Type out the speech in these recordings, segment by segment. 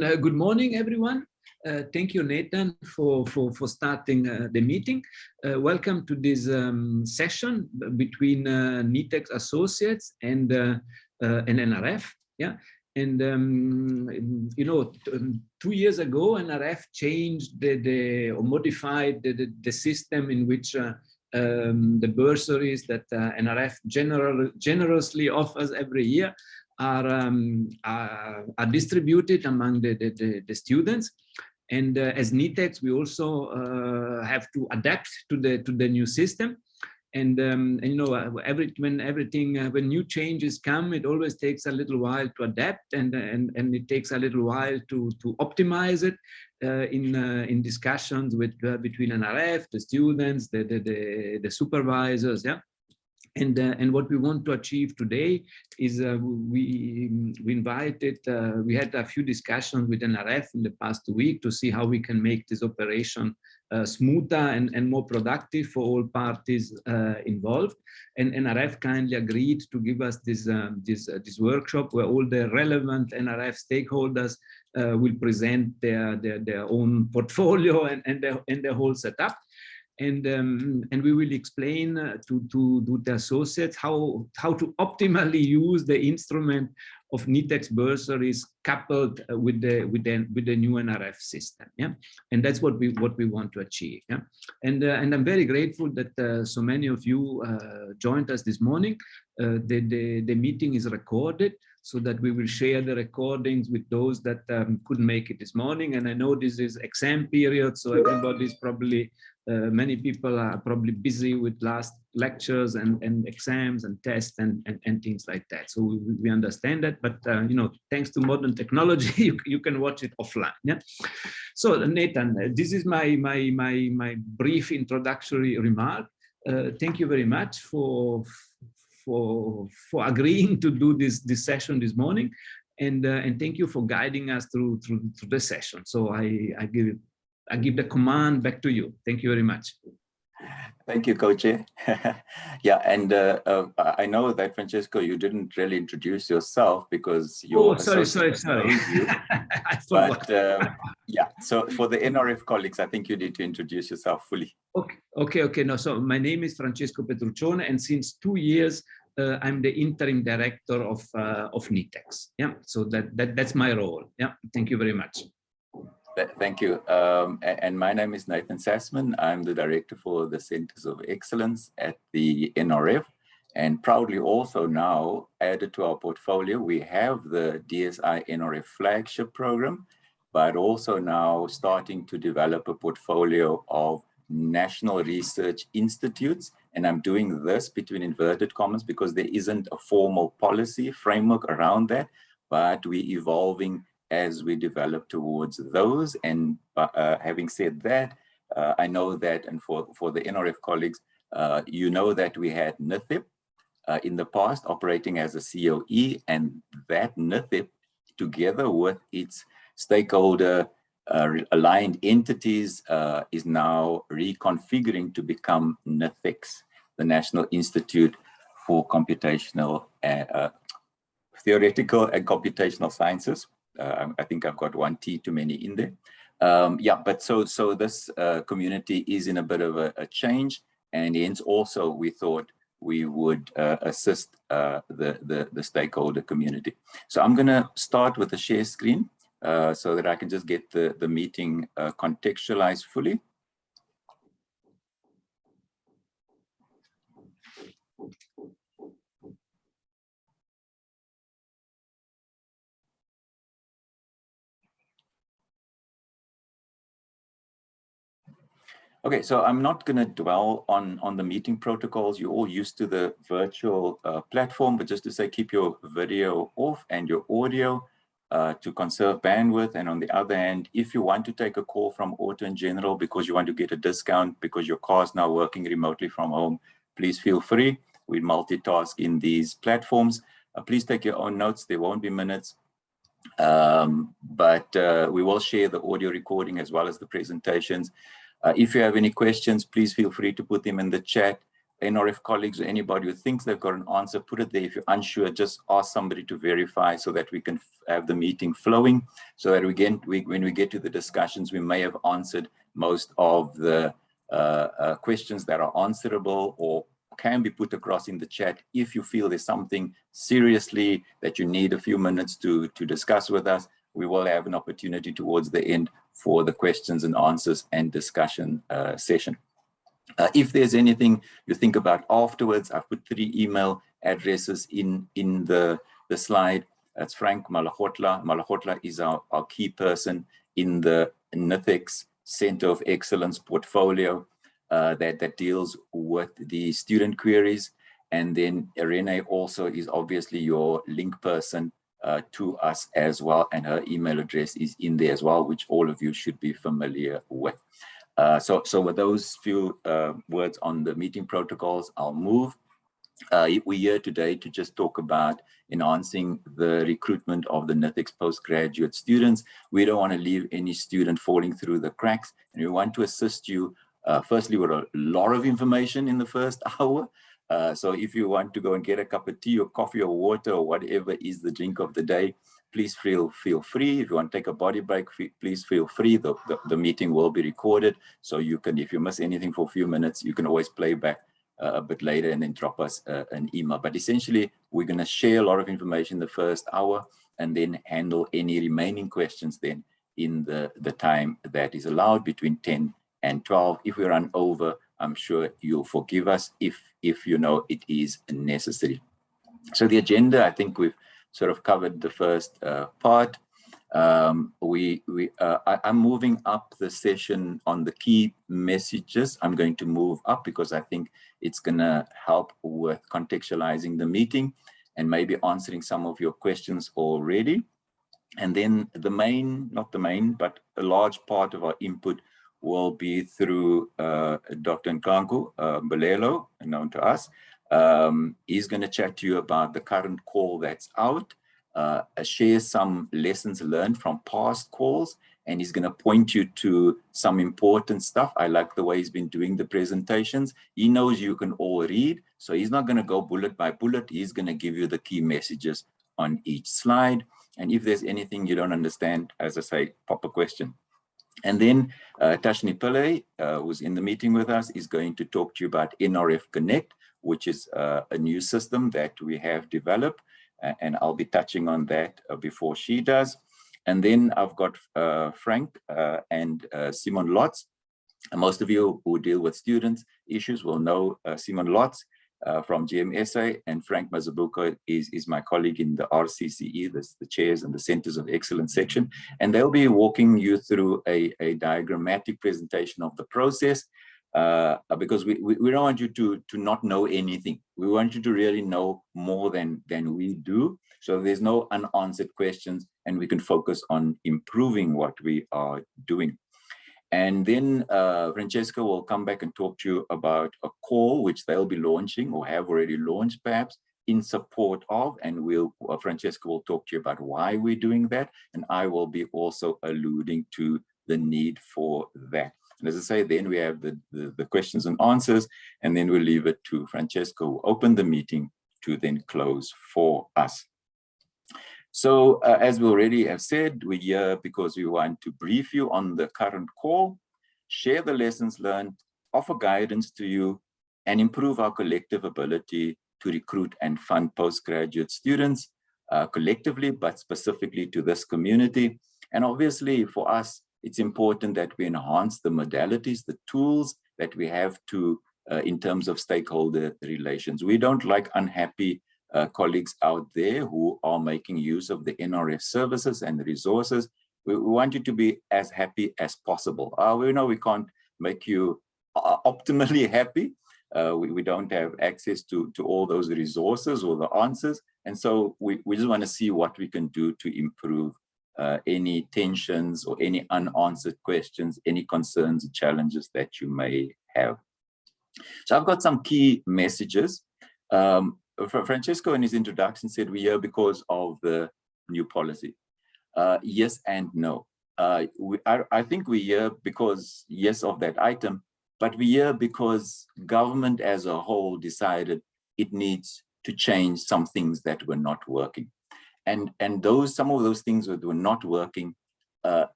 Good morning, everyone. Thank you, Nathan, for starting the meeting. Welcome to this session between NITheCS associates and NRF. Yeah, and you know, 2 years ago, NRF changed or modified the system in which the bursaries that NRF generously offers every year are distributed among the students, and as NITheCS we also have to adapt to the new system, and you know, when new changes come, it always takes a little while to adapt, and it takes a little while to optimize it in discussions between NRF, the students, the supervisors, yeah. And what we want to achieve today is we had a few discussions with NRF in the past week to see how we can make this operation smoother and more productive for all parties involved. And NRF kindly agreed to give us this workshop where all the relevant NRF stakeholders will present their own portfolio and their whole setup. And we will explain to the associates how to optimally use the instrument of NITheCS bursaries coupled with the new NRF system. Yeah, and that's what we want to achieve. Yeah, and I'm very grateful that so many of you joined us this morning. The meeting is recorded, so that we will share the recordings with those that couldn't make it this morning. And I know this is exam period, so everybody's probably many people are probably busy with last lectures and exams and tests and things like that. So we understand that, but you know, thanks to modern technology, you can watch it offline. Yeah. So Nathan, this is my brief introductory remark. Thank you very much for agreeing to do this session this morning, and thank you for guiding us through the session. So I give the command back to you. Thank you very much. Thank you, Coach. Yeah, and I know that, Francesco, you didn't really introduce yourself because you're sorry. I forgot. But yeah, so for the NRF colleagues, I think you need to introduce yourself fully. Okay. No, so my name is Francesco Petruccion, and since 2 years I'm the interim director of NITheCS. Yeah, so that's my role. Yeah, thank you very much. Thank you. And my name is Sassman. I'm the director for the Centers of Excellence at the NRF, and proudly also now added to our portfolio, we have the DSI-NRF flagship program, but also now starting to develop a portfolio of national research institutes. And I'm doing this between inverted commas because there isn't a formal policy framework around that, but we're evolving as we develop towards those. And having said that, I know that, and for the NRF colleagues, you know that we had NITheCS in the past operating as a COE, and that NITheCS, together with its stakeholder aligned entities, is now reconfiguring to become NITheCS, the National Institute for Computational, Theoretical and Computational Sciences. I think I've got one T too many in there. Yeah, but so this community is in a bit of a change, and hence also we thought we would assist the stakeholder community. So I'm going to start with the share screen so that I can just get the meeting contextualized fully. Okay, so I'm not going to dwell on the meeting protocols. You're all used to the virtual platform, but just to say, keep your video off and your audio to conserve bandwidth. And on the other hand, if you want to take a call from Auto in General because you want to get a discount because your car is now working remotely from home, please feel free. We multitask in these platforms. Please take your own notes. There won't be minutes. But we will share the audio recording as well as the presentations. If you have any questions, please feel free to put them in the chat. NRF colleagues or anybody who thinks they've got an answer, put it there. If you're unsure, just ask somebody to verify so that we can have the meeting flowing, so that when we get to the discussions, we may have answered most of the questions that are answerable or can be put across in the chat. If you feel there's something seriously that you need a few minutes to discuss with us, we will have an opportunity towards the end for the questions and answers and discussion session. If there's anything you think about afterwards, I've put 3 email addresses in the slide. That's Frank Malahotla. Malahotla is our key person in the NITheCS Center of Excellence portfolio that deals with the student queries. And then Irene also is obviously your link person to us as well. And her email address is in there as well, which all of you should be familiar with. So with those few words on the meeting protocols, I'll move. We're here today to just talk about enhancing the recruitment of the NITheCS postgraduate students. We don't want to leave any student falling through the cracks, and we want to assist you firstly with a lot of information in the first hour. So if you want to go and get a cup of tea or coffee or water or whatever is the drink of the day, please feel free. If you want to take a body break, please feel free. The meeting will be recorded, so you can, if you miss anything for a few minutes, you can always play back a bit later and then drop us an email. But essentially, we're going to share a lot of information the first hour and then handle any remaining questions then in the time that is allowed between 10 and 12. If we run over, I'm sure you'll forgive us if you know it is necessary. So the agenda, I think we've sort of covered the first part. I'm moving up the session on the key messages. I'm going to move up because I think it's going to help with contextualizing the meeting and maybe answering some of your questions already. And then not the main, but a large part of our input will be through Dr. Nkanku Balelo, known to us. He's going to chat to you about the current call that's out, share some lessons learned from past calls, and he's going to point you to some important stuff. I like the way he's been doing the presentations. He knows you can all read, so he's not going to go bullet by bullet. He's going to give you the key messages on each slide. And if there's anything you don't understand, as I say, pop a question. And then Tashni Pillay, who's in the meeting with us, is going to talk to you about Nrf Connect, which is a new system that we have developed. And I'll be touching on that before she does. And then I've got Frank and Simon Lotz. And most of you who deal with students issues will know Simon Lotz from GMSA, and Frank Mazabuko is my colleague in the RCCE, the chairs and the centers of excellence section. And they'll be walking you through a diagrammatic presentation of the process. Because we don't want you to not know anything. We want you to really know more than we do. So there's no unanswered questions, and we can focus on improving what we are doing. And then Francesco will come back and talk to you about a call which they'll be launching or have already launched perhaps in support of, and Francesco will talk to you about why we're doing that. And I will be also alluding to the need for that. And as I say, then we have the questions and answers, and then we'll leave it to Francesco, who opened the meeting, to then close for us. So as we already have said, we're here because we want to brief you on the current call, share the lessons learned, offer guidance to you, and improve our collective ability to recruit and fund postgraduate students collectively, but specifically to this community. And obviously for us, it's important that we enhance the modalities, the tools that we have to in terms of stakeholder relations. We don't like unhappy colleagues out there who are making use of the NRF services and resources. We want you to be as happy as possible. We know we can't make you optimally happy. We don't have access to all those resources or the answers. And so we just want to see what we can do to improve any tensions or any unanswered questions, any concerns, challenges that you may have. So I've got some key messages. Francesco in his introduction said we're here because of the new policy. Yes and no. I think we're here because, yes, of that item, but we're here because government as a whole decided it needs to change some things that were not working. And some of those things that were not working,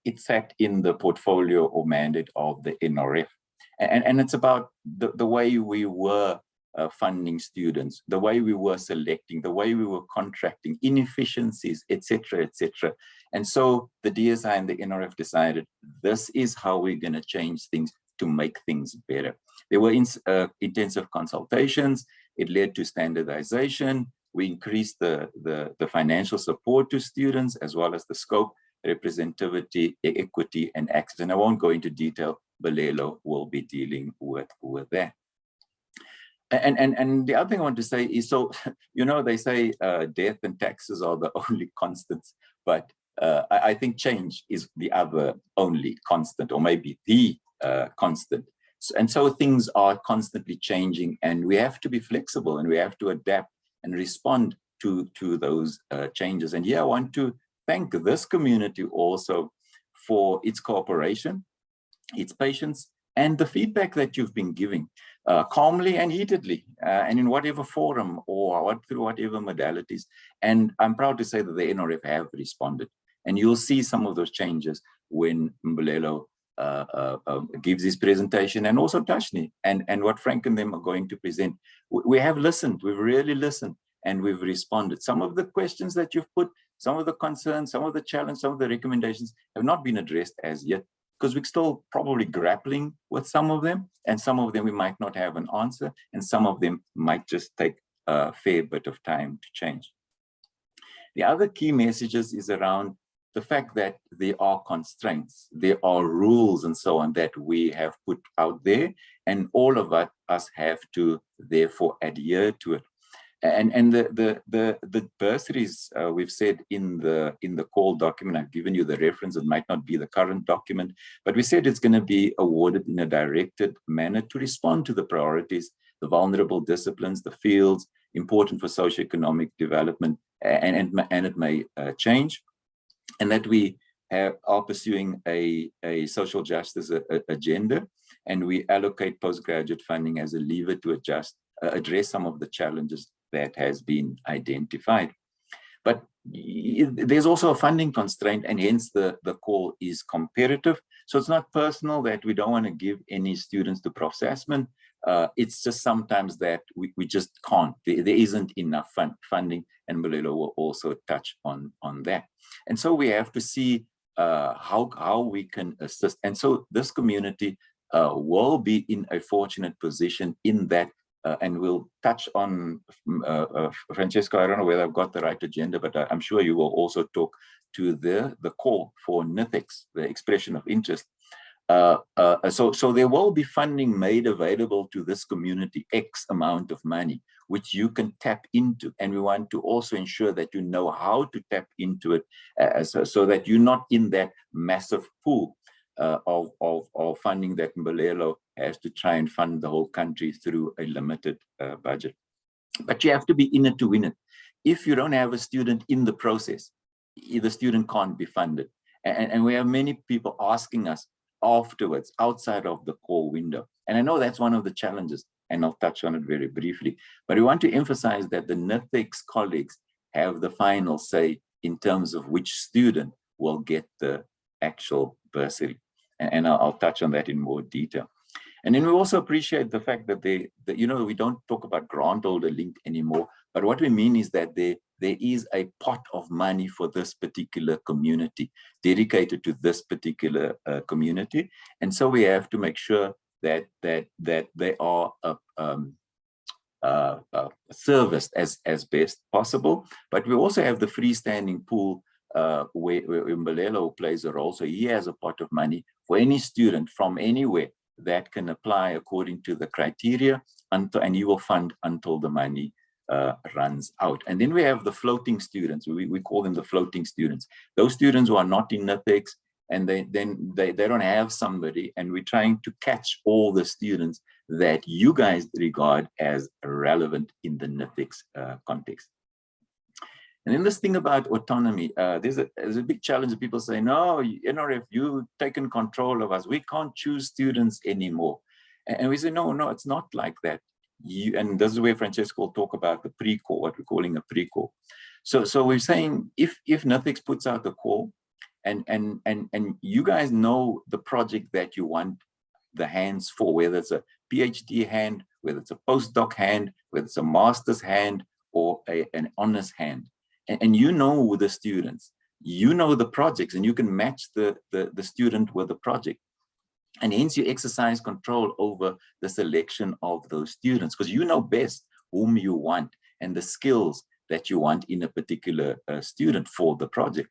it sat in the portfolio or mandate of the NRF. And it's about the way we were funding students, the way we were selecting, the way we were contracting, inefficiencies, etc., etc. And so the DSI and the NRF decided this is how we're going to change things to make things better. There were intensive consultations. It led to standardization. We increased the financial support to students, as well as the scope, representativity, equity, and access. And I won't go into detail. Balelo will be dealing with that. And the other thing I want to say is, so, you know, they say death and taxes are the only constants, but I think change is the other only constant, or maybe the constant. And so things are constantly changing, and we have to be flexible, and we have to adapt and respond to those changes. And here I want to thank this community also for its cooperation, its patience, and the feedback that you've been giving calmly and heatedly, and in whatever forum or through whatever modalities. And I'm proud to say that the NRF have responded. And you'll see some of those changes when Mbalelo gives his presentation, and also Tashni, and what Frank and them are going to present. We have listened, we've really listened, and we've responded. Some of the questions that you've put, some of the concerns, some of the challenges, some of the recommendations have not been addressed as yet, because we're still probably grappling with some of them, and some of them we might not have an answer, and some of them might just take a fair bit of time to change. The other key messages is around the fact that there are constraints, there are rules and so on that we have put out there, and all of us have to therefore adhere to it. And the bursaries we've said in the call document, I've given you the reference, it might not be the current document, but we said it's going to be awarded in a directed manner to respond to the priorities, the vulnerable disciplines, the fields important for socioeconomic development, and it may change, and that we are pursuing a social justice agenda, and we allocate postgraduate funding as a lever to address some of the challenges that has been identified. But there's also a funding constraint, and hence the call is comparative. So it's not personal that we don't want to give any students to Prof. Sassman. It's just sometimes that we just can't. There isn't enough funding, and Balelo will also touch on that. And so we have to see how we can assist. And so this community will be in a fortunate position in that, and we'll touch on, Francesco, I don't know whether I've got the right agenda, but I'm sure you will also talk to the call for NITheCS, the expression of interest. So there will be funding made available to this community, X amount of money, which you can tap into. And we want to also ensure that you know how to tap into it, so that you're not in that massive pool of funding that Mbalelo has to try and fund the whole country through a limited budget. But you have to be in it to win it. If you don't have a student in the process, the student can't be funded. And we have many people asking us afterwards, outside of the call window. And I know that's one of the challenges, and I'll touch on it very briefly. But we want to emphasize that the NITheCS colleagues have the final say in terms of which student will get the actual bursary. And I'll touch on that in more detail. And then we also appreciate the fact that we don't talk about grant holder link anymore, but what we mean is that there is a pot of money for this particular community, dedicated to this particular community. And so we have to make sure that they are serviced as best possible. But we also have the freestanding pool where Mbalelo plays a role. So he has a pot of money for any student from anywhere that can apply according to the criteria, and he will fund until the money runs out. And then we have the floating students. We call them the floating students. Those students who are not in NITheCS, and they don't have somebody, and we're trying to catch all the students that you guys regard as relevant in the NITheCS context. And then this thing about autonomy, there's a big challenge. People say, no, NRF, you've taken control of us. We can't choose students anymore. And we say, no, it's not like that. And this is where Francesco will talk about the pre-call, what we're calling a pre-call. So we're saying if NITheCS puts out the call, and you guys know the project that you want the hands for, whether it's a PhD hand, whether it's a postdoc hand, whether it's a master's hand, or an honors hand, and you know the students, you know the projects, and you can match the student with the project. And hence you exercise control over the selection of those students, because you know best whom you want and the skills that you want in a particular student for the project.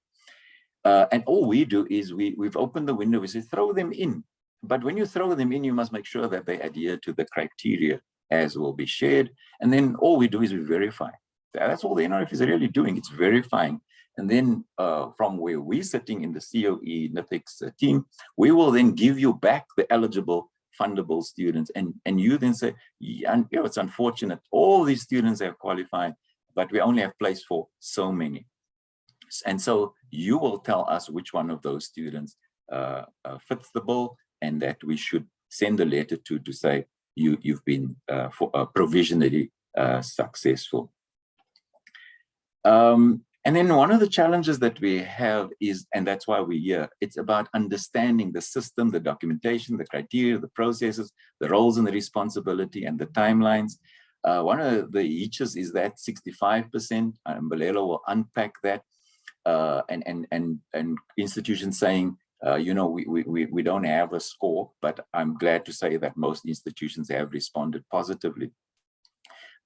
And all we do is we've opened the window, we say throw them in. But when you throw them in, you must make sure that they adhere to the criteria as will be shared. And then all we do is we verify. That's all the NRF is really doing, it's verifying. And then from where we're sitting in the COE NITheCS team, we will then give you back the eligible fundable students. And you then say, yeah, it's unfortunate, all these students have qualified, but we only have place for so many. And so you will tell us which one of those students fits the bill, and that we should send a letter to say you've been provisionally successful. And then one of the challenges that we have is, and that's why we're here, it's about understanding the system, the documentation, the criteria, the processes, the roles and the responsibility, and the timelines. One of the hitches is that 65%, and Balelo will unpack that, and institutions saying, you know, we don't have a score, but I'm glad to say that most institutions have responded positively.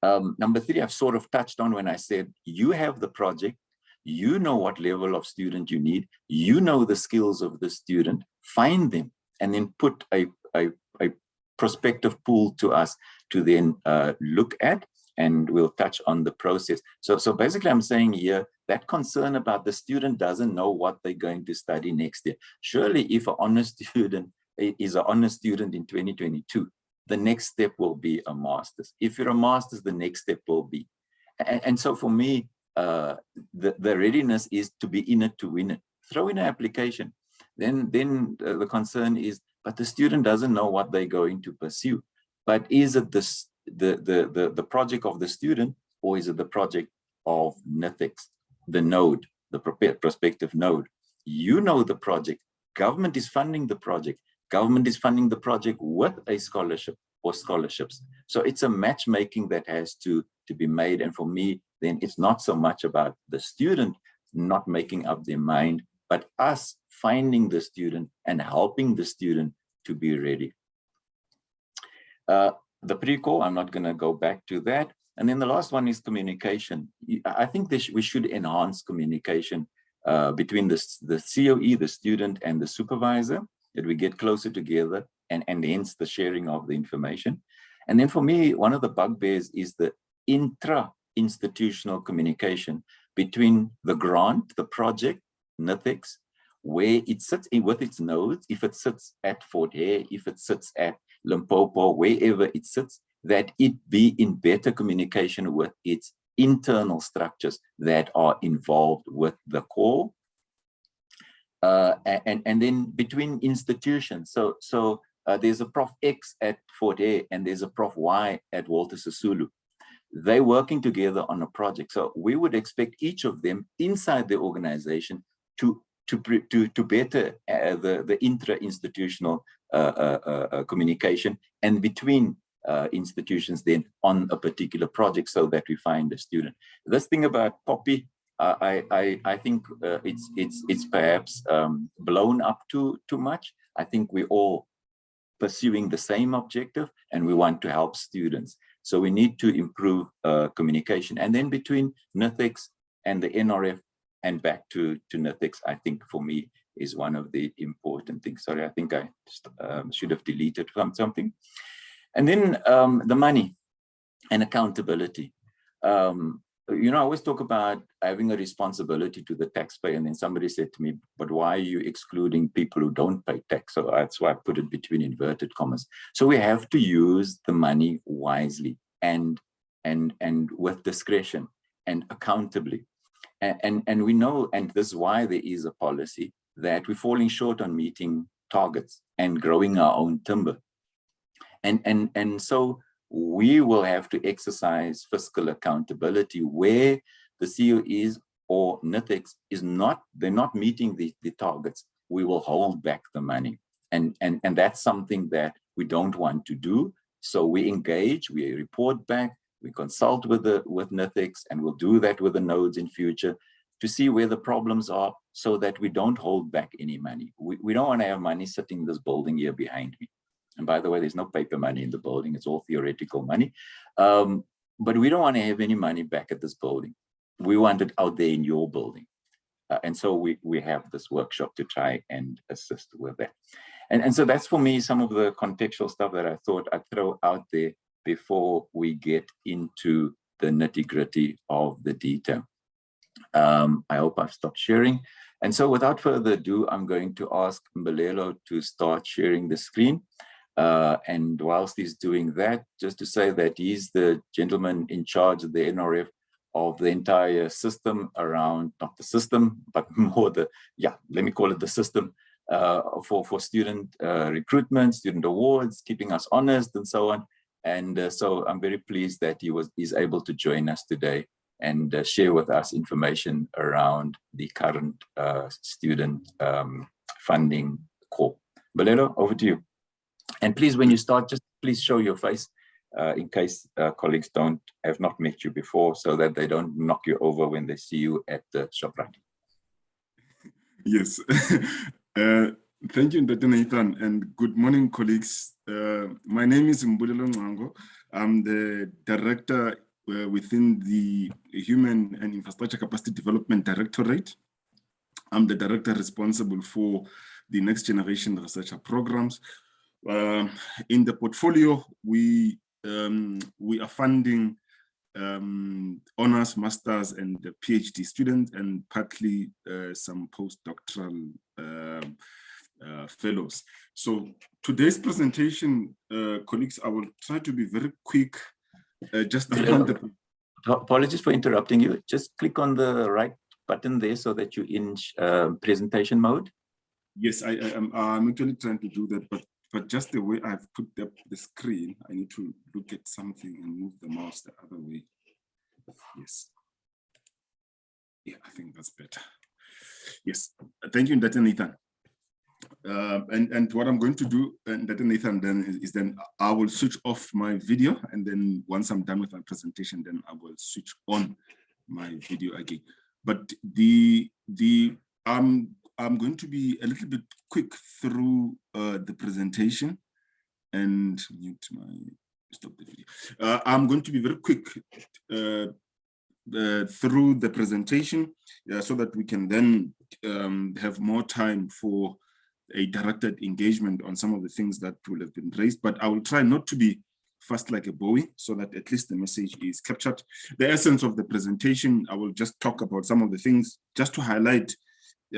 Number 3, I've sort of touched on when I said, you have the project, you know what level of student you need, you know the skills of the student, find them, and then put a prospective pool to us to then look at, and we'll touch on the process. So basically I'm saying here, that concern about the student doesn't know what they're going to study next year. Surely if an honest student is an honest student in 2022, the next step will be a master's. If you're a master's, the next step will be. And so for me, the readiness is to be in it to win it. Throw in an application. Then the concern is, but the student doesn't know what they're going to pursue. But is it the project of the student, or is it the project of NITheCS, the node, the prospective node? You know the project. Government is funding the project. Government is funding the project with a scholarship or scholarships. So it's a matchmaking that has to be made. And for me, then it's not so much about the student not making up their mind, but us finding the student and helping the student to be ready. The pre-call, I'm not going to go back to that. And then the last one is communication. I think we should enhance communication between the COE, the student, and the supervisor, that we get closer together, and hence the sharing of the information. And then for me, one of the bugbears is the intra-institutional communication between the grant, the project, NITheCS, where it sits with its nodes, if it sits at Fort Hare, if it sits at Limpopo, wherever it sits, that it be in better communication with its internal structures that are involved with the call. And then between institutions, so there's a Prof X at Fort Hare and there's a Prof Y at Walter Sisulu. They're working together on a project. So we would expect each of them inside the organization to better the intra-institutional communication, and between institutions then on a particular project, so that we find a student. This thing about Poppy, I think it's perhaps blown up too much. I think we're all pursuing the same objective, and we want to help students. So we need to improve communication, and then between NITheCS and the NRF and back to NITheCS, I think for me is one of the important things. Sorry, I think I should have deleted something. And then the money and accountability. You know, I always talk about having a responsibility to the taxpayer, and then somebody said to me, but why are you excluding people who don't pay tax? So that's why I put it between inverted commas. So we have to use the money wisely and with discretion and accountably. And we know, and this is why there is a policy, that we're falling short on meeting targets and growing our own timber. And so we will have to exercise fiscal accountability where the CEO is or NITheCS is not, they're not meeting the targets. We will hold back the money. And that's something that we don't want to do. So we engage, we report back, we consult with NITheCS, and we'll do that with the nodes in future to see where the problems are so that we don't hold back any money. We don't want to have money sitting in this building here behind me. And by the way, there's no paper money in the building, it's all theoretical money. But we don't want to have any money back at this building. We want it out there in your building. And so we have this workshop to try and assist with that. And so that's for me some of the contextual stuff that I thought I'd throw out there before we get into the nitty-gritty of the detail. I hope I've stopped sharing. And so without further ado, I'm going to ask Mbalelo to start sharing the screen. And whilst he's doing that, just to say that he's the gentleman in charge of the NRF of the entire system around, not the system, but more the, yeah, let me call it the system for student recruitment, student awards, keeping us honest and so on. And so I'm very pleased that he's able to join us today and share with us information around the current student funding call. Mbalelo, over to you. And please, when you start, just please show your face in case colleagues have not met you before, so that they don't knock you over when they see you at the Shoprite. Yes. Thank you, Dr. Nathan, and good morning, colleagues. My name is Mbulelo Ngango. I'm the director within the Human and Infrastructure Capacity Development Directorate. I'm the director responsible for the Next Generation Researcher programs. In the portfolio, we are funding honors, masters, and PhD students, and partly some postdoctoral fellows. So today's presentation, colleagues, I will try to be very quick. Apologies for interrupting you. Just click on the right button there so that you're in presentation mode. Yes, I'm actually trying to do that, but just the way I've put up the screen, I need to look at something and move the mouse the other way. Yes. Yeah, I think that's better. Yes, thank you, Dr. Nathan. And what I'm going to do, Dr. Nathan, then is I will switch off my video, and then once I'm done with my presentation, then I will switch on my video again. But I'm going to be a little bit quick through the presentation and mute my, stop the video. I'm going to be very quick through the presentation so that we can then have more time for a directed engagement on some of the things that will have been raised, but I will try not to be fast like a Bowie so that at least the message is captured. The essence of the presentation, I will just talk about some of the things, just to highlight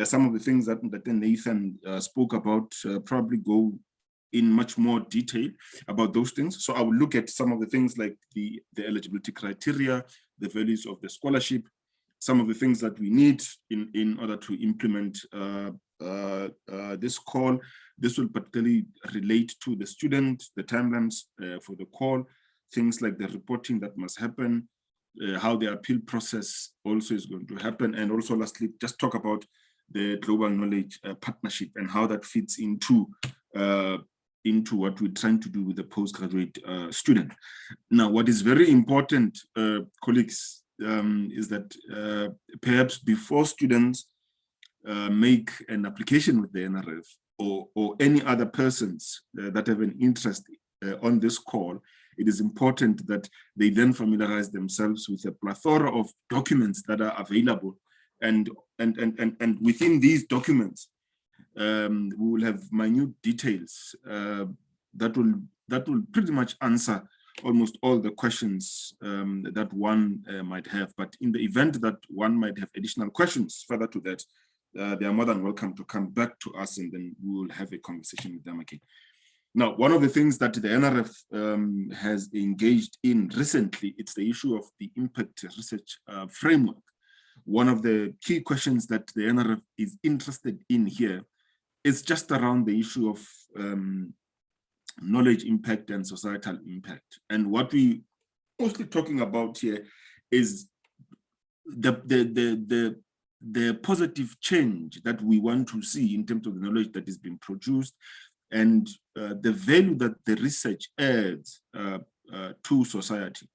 some of the things that Nathan spoke about, probably go in much more detail about those things. So I will look at some of the things like the eligibility criteria, the values of the scholarship, some of the things that we need in order to implement this call. This will particularly relate to the student, the timelines for the call, things like the reporting that must happen, how the appeal process also is going to happen, and also lastly, just talk about the global knowledge partnership and how that fits into what we're trying to do with the postgraduate student. Now, what is very important, colleagues, is that perhaps before students make an application with the NRF or any other persons that have an interest on this call, it is important that they then familiarize themselves with a plethora of documents that are available. And within these documents, we will have minute details that will pretty much answer almost all the questions that one might have. But in the event that one might have additional questions further to that, they are more than welcome to come back to us, and then we will have a conversation with them again. Now, one of the things that the NRF has engaged in recently, it's the issue of the impact research framework. One of the key questions that the NRF is interested in here is just around the issue of knowledge impact and societal impact. And what we mostly talking about here is the positive change that we want to see in terms of the knowledge that is being produced, and the value that the research adds to society.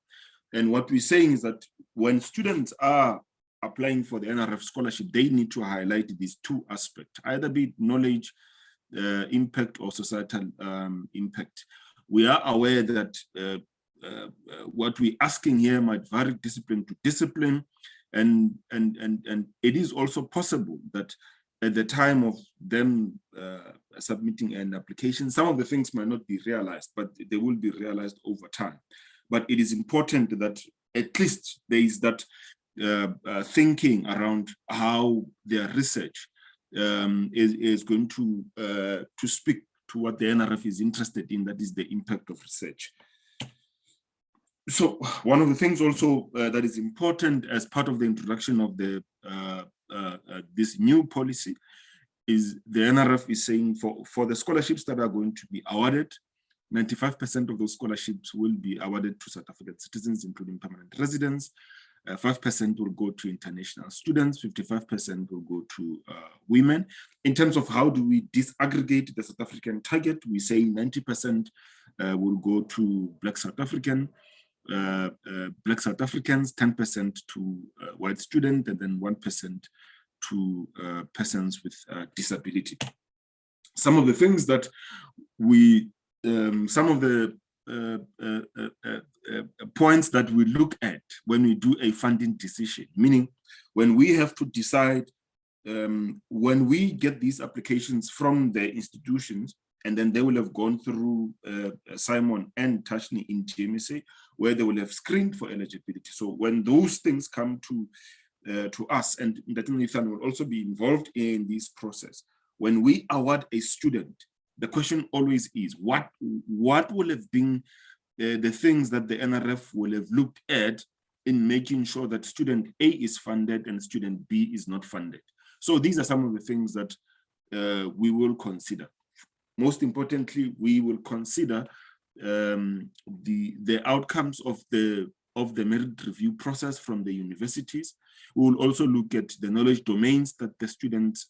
And what we're saying is that when students are applying for the NRF scholarship, they need to highlight these two aspects, either be it knowledge impact or societal impact. We are aware that what we're asking here might vary discipline to discipline, and it is also possible that at the time of them submitting an application, some of the things might not be realized, but they will be realized over time. But it is important that at least there is that thinking around how their research is going to speak to what the NRF is interested in, that is the impact of research. So one of the things also that is important as part of the introduction of the this new policy is the NRF is saying for the scholarships that are going to be awarded, 95% of those scholarships will be awarded to South African citizens, including permanent residents. 5% will go to international students, 55% will go to women. In terms of how do we disaggregate the South African target, we say 90% will go to Black South Africans, 10% to white students, and then 1% to persons with disability. Some of the things that we, some of the points that we look at when we do a funding decision, meaning when we have to decide, when we get these applications from the institutions, and then they will have gone through Simon and Tashni in GMSA, where they will have screened for eligibility. So when those things come to us, and Nathan will also be involved in this process, when we award a student, the question always is, what will have been the things that the NRF will have looked at in making sure that student A is funded and student B is not funded. So these are some of the things that we will consider. Most importantly, we will consider the outcomes of the merit review process from the universities. We will also look at the knowledge domains that the students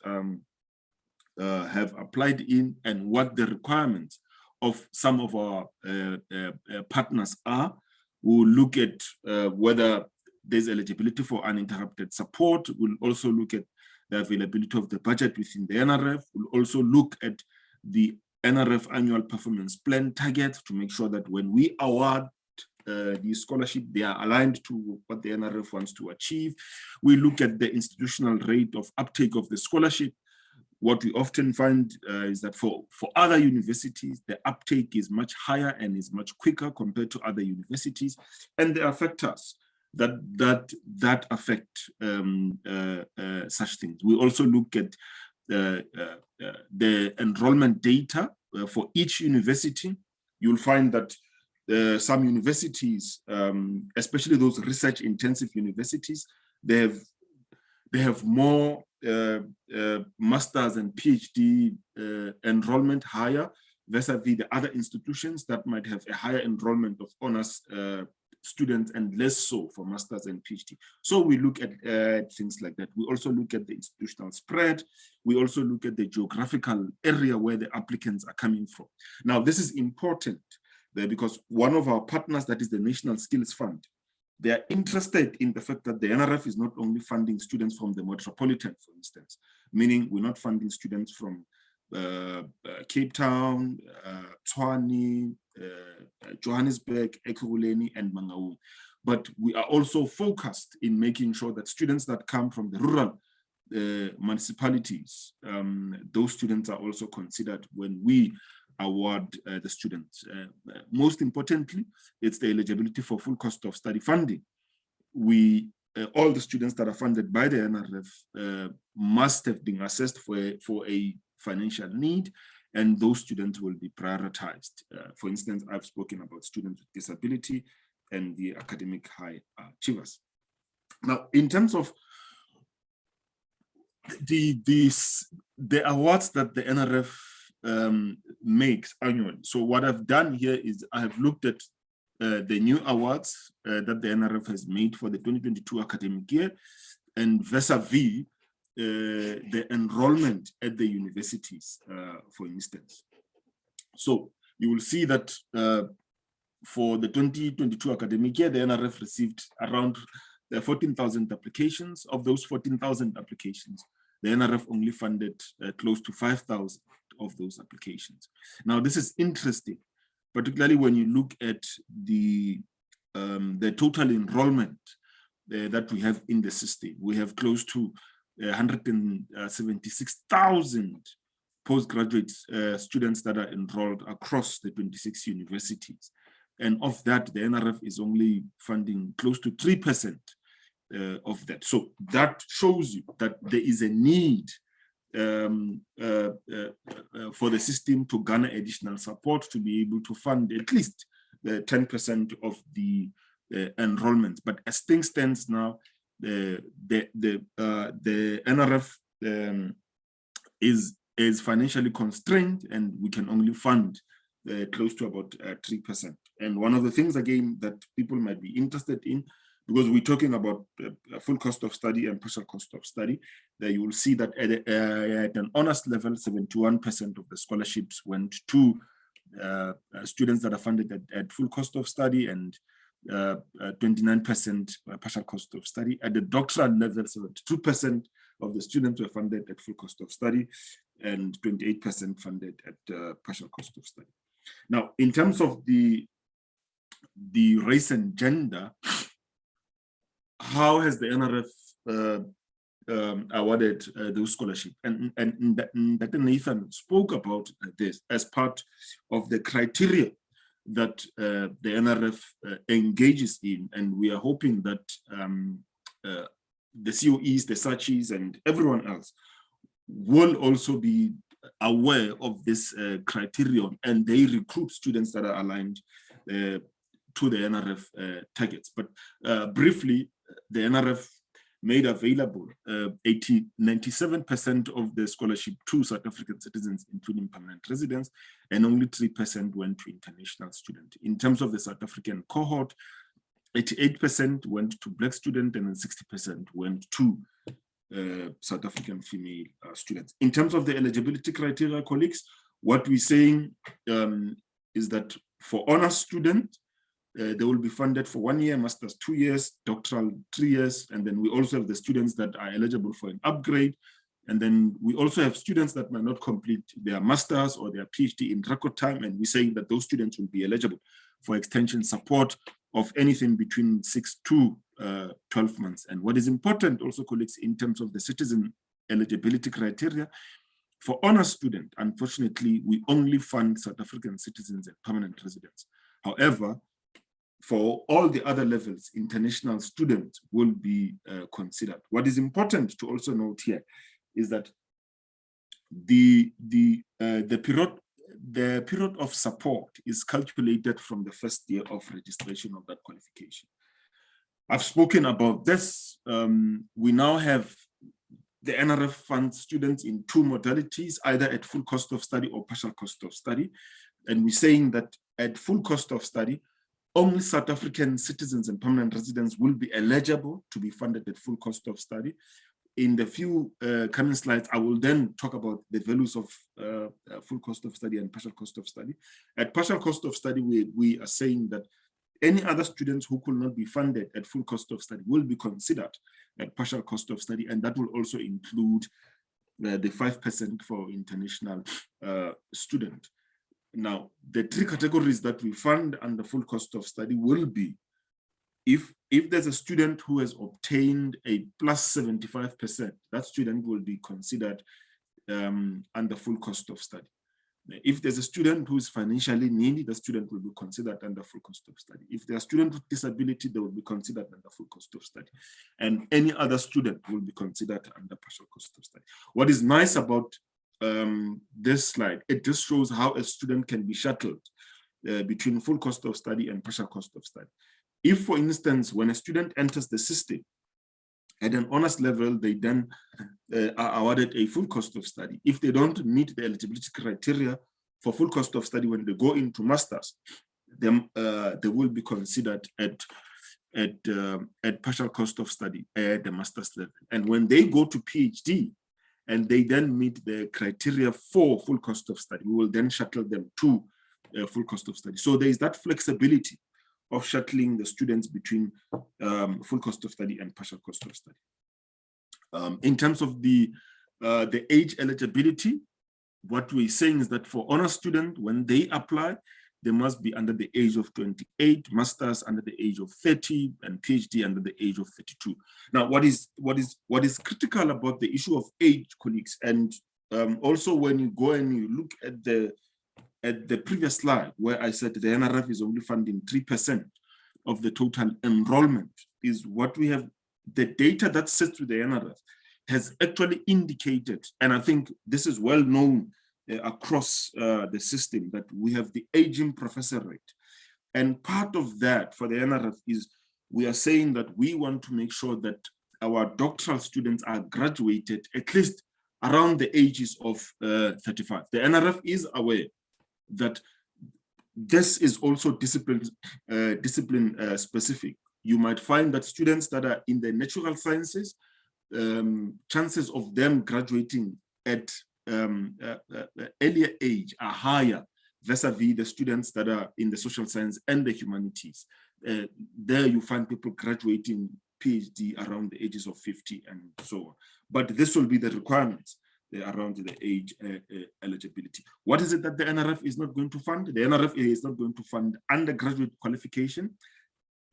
have applied in, and what the requirements of some of our partners are. We'll look at whether there's eligibility for uninterrupted support. We'll also look at the availability of the budget within the NRF. We'll also look at the NRF annual performance plan targets to make sure that when we award the scholarship, they are aligned to what the NRF wants to achieve. We look at the institutional rate of uptake of the scholarship. What we often find is that for other universities, the uptake is much higher and is much quicker compared to other universities. And there are factors that affect such things. We also look at the enrollment data for each university. You'll find that some universities, especially those research-intensive universities, they have more masters and PhD enrollment higher vis-a-vis the other institutions that might have a higher enrollment of honors students and less so for masters and PhD. So we look at things like that. We also look at the institutional spread. We also look at the geographical area where the applicants are coming from. Now, this is important because one of our partners, that is the National Skills Fund, they are interested in the fact that the NRF is not only funding students from the metropolitan, for instance, meaning we're not funding students from Cape Town, Tshwane, Johannesburg, Ekurhuleni, and Mangaung. But we are also focused in making sure that students that come from the rural municipalities, those students are also considered when we award the students. Most importantly, it's the eligibility for full cost of study funding. All the students that are funded by the NRF must have been assessed for a financial need, and those students will be prioritized. For instance, I've spoken about students with disability and the academic high achievers. Now, in terms of the awards that the NRF makes annually. So what I've done here is I have looked at the new awards that the NRF has made for the 2022 academic year, and vis-a-vis the enrollment at the universities, for instance. So you will see that for the 2022 academic year, the NRF received around 14,000 applications. Of those 14,000 applications, the NRF only funded close to 5,000 of those applications. Now, this is interesting, particularly when you look at the total enrollment that we have in the system. We have close to 176,000 postgraduate students that are enrolled across the 26 universities. And of that, the NRF is only funding close to 3% of that. So that shows you that there is a need for the system to garner additional support to be able to fund at least 10% of the enrollment. But as things stands now, the NRF is financially constrained, and we can only fund close to about 3%. And one of the things, again, that people might be interested in, because we're talking about full cost of study and partial cost of study, that you will see that at an honors level, 71% of the scholarships went to students that are funded at full cost of study, and 29% partial cost of study. At the doctoral level, 72% of the students were funded at full cost of study, and 28% funded at partial cost of study. Now, in terms of the race and gender, how has the NRF awarded those scholarships? And Dr. Nathan spoke about this as part of the criteria that the NRF engages in, and we are hoping that the COEs, the SACHIs, and everyone else will also be aware of this criterion, and they recruit students that are aligned to the NRF targets. But briefly, the NRF made available 97% of the scholarship to South African citizens, including permanent residents, and only 3% went to international students. In terms of the South African cohort, 88% went to Black students, and then 60% went to South African female students. In terms of the eligibility criteria, colleagues, what we're saying is that for honors students, they will be funded for 1 year, master's 2 years, doctoral 3 years, and then we also have the students that are eligible for an upgrade. And then we also have students that might not complete their master's or their PhD in record time, and we're saying that those students will be eligible for extension support of anything between 6 to 12 months. And what is important also, colleagues, in terms of the citizen eligibility criteria, for honors student, unfortunately, we only fund South African citizens and permanent residents. However, for all the other levels, international students will be considered. What is important to also note here is that the period of support is calculated from the first year of registration of that qualification. I've spoken about this. We now have the NRF funds students in 2 modalities, either at full cost of study or partial cost of study. And we're saying that at full cost of study, only South African citizens and permanent residents will be eligible to be funded at full cost of study. In the few coming slides, I will then talk about the values of full cost of study and partial cost of study. At partial cost of study, we are saying that any other students who could not be funded at full cost of study will be considered at partial cost of study, and that will also include the 5% for international student. Now, the 3 categories that we fund under full cost of study will be if there's a student who has obtained a plus 75%, that student will be considered under full cost of study. If there's a student who is financially needy, the student will be considered under full cost of study. If there's a student with disability, they will be considered under full cost of study. And any other student will be considered under partial cost of study. What is nice about this slide, it just shows how a student can be shuttled between full cost of study and partial cost of study. If, for instance, when a student enters the system, At an honors level, they then are awarded a full cost of study. If they don't meet the eligibility criteria for full cost of study when they go into masters, then they will be considered at partial cost of study at the master's level. And when they go to PhD and they then meet the criteria for full cost of study, we will then shuttle them to full cost of study. So there is that flexibility of shuttling the students between full cost of study and partial cost of study. In terms of the age eligibility, what we're saying is that for honors students, when they apply, they must be under the age of 28, masters under the age of 30, and PhD under the age of 32. Now, what is critical about the issue of age, colleagues, and also when you go and you look at the previous slide where I said the NRF is only funding 3% of the total enrollment, is what we have, the data that sits with the NRF has actually indicated, and I think this is well known across the system, that we have the aging professor rate. And part of that for the NRF is we are saying that we want to make sure that our doctoral students are graduated at least around the ages of 35. The NRF is aware that this is also discipline specific. You might find that students that are in the natural sciences, chances of them graduating at earlier age are higher vis-a-vis the students that are in the social science and the humanities. There you find people graduating PhD around the ages of 50 and so on. But this will be the requirements around the age eligibility. What is it that the NRF is not going to fund? The NRF is not going to fund undergraduate qualification,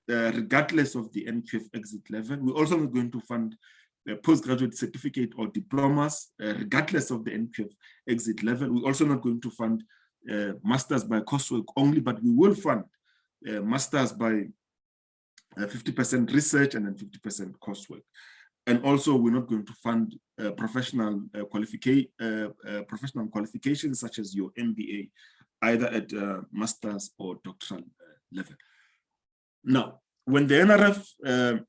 regardless of the NQF exit level. We're also not going to fund postgraduate certificate or diplomas, regardless of the NQF exit level. We're also not going to fund masters by coursework only, but we will fund masters by 50% research and then 50% coursework. And also, we're not going to fund professional qualifications such as your MBA, either at master's or doctoral level. Now, when the NRF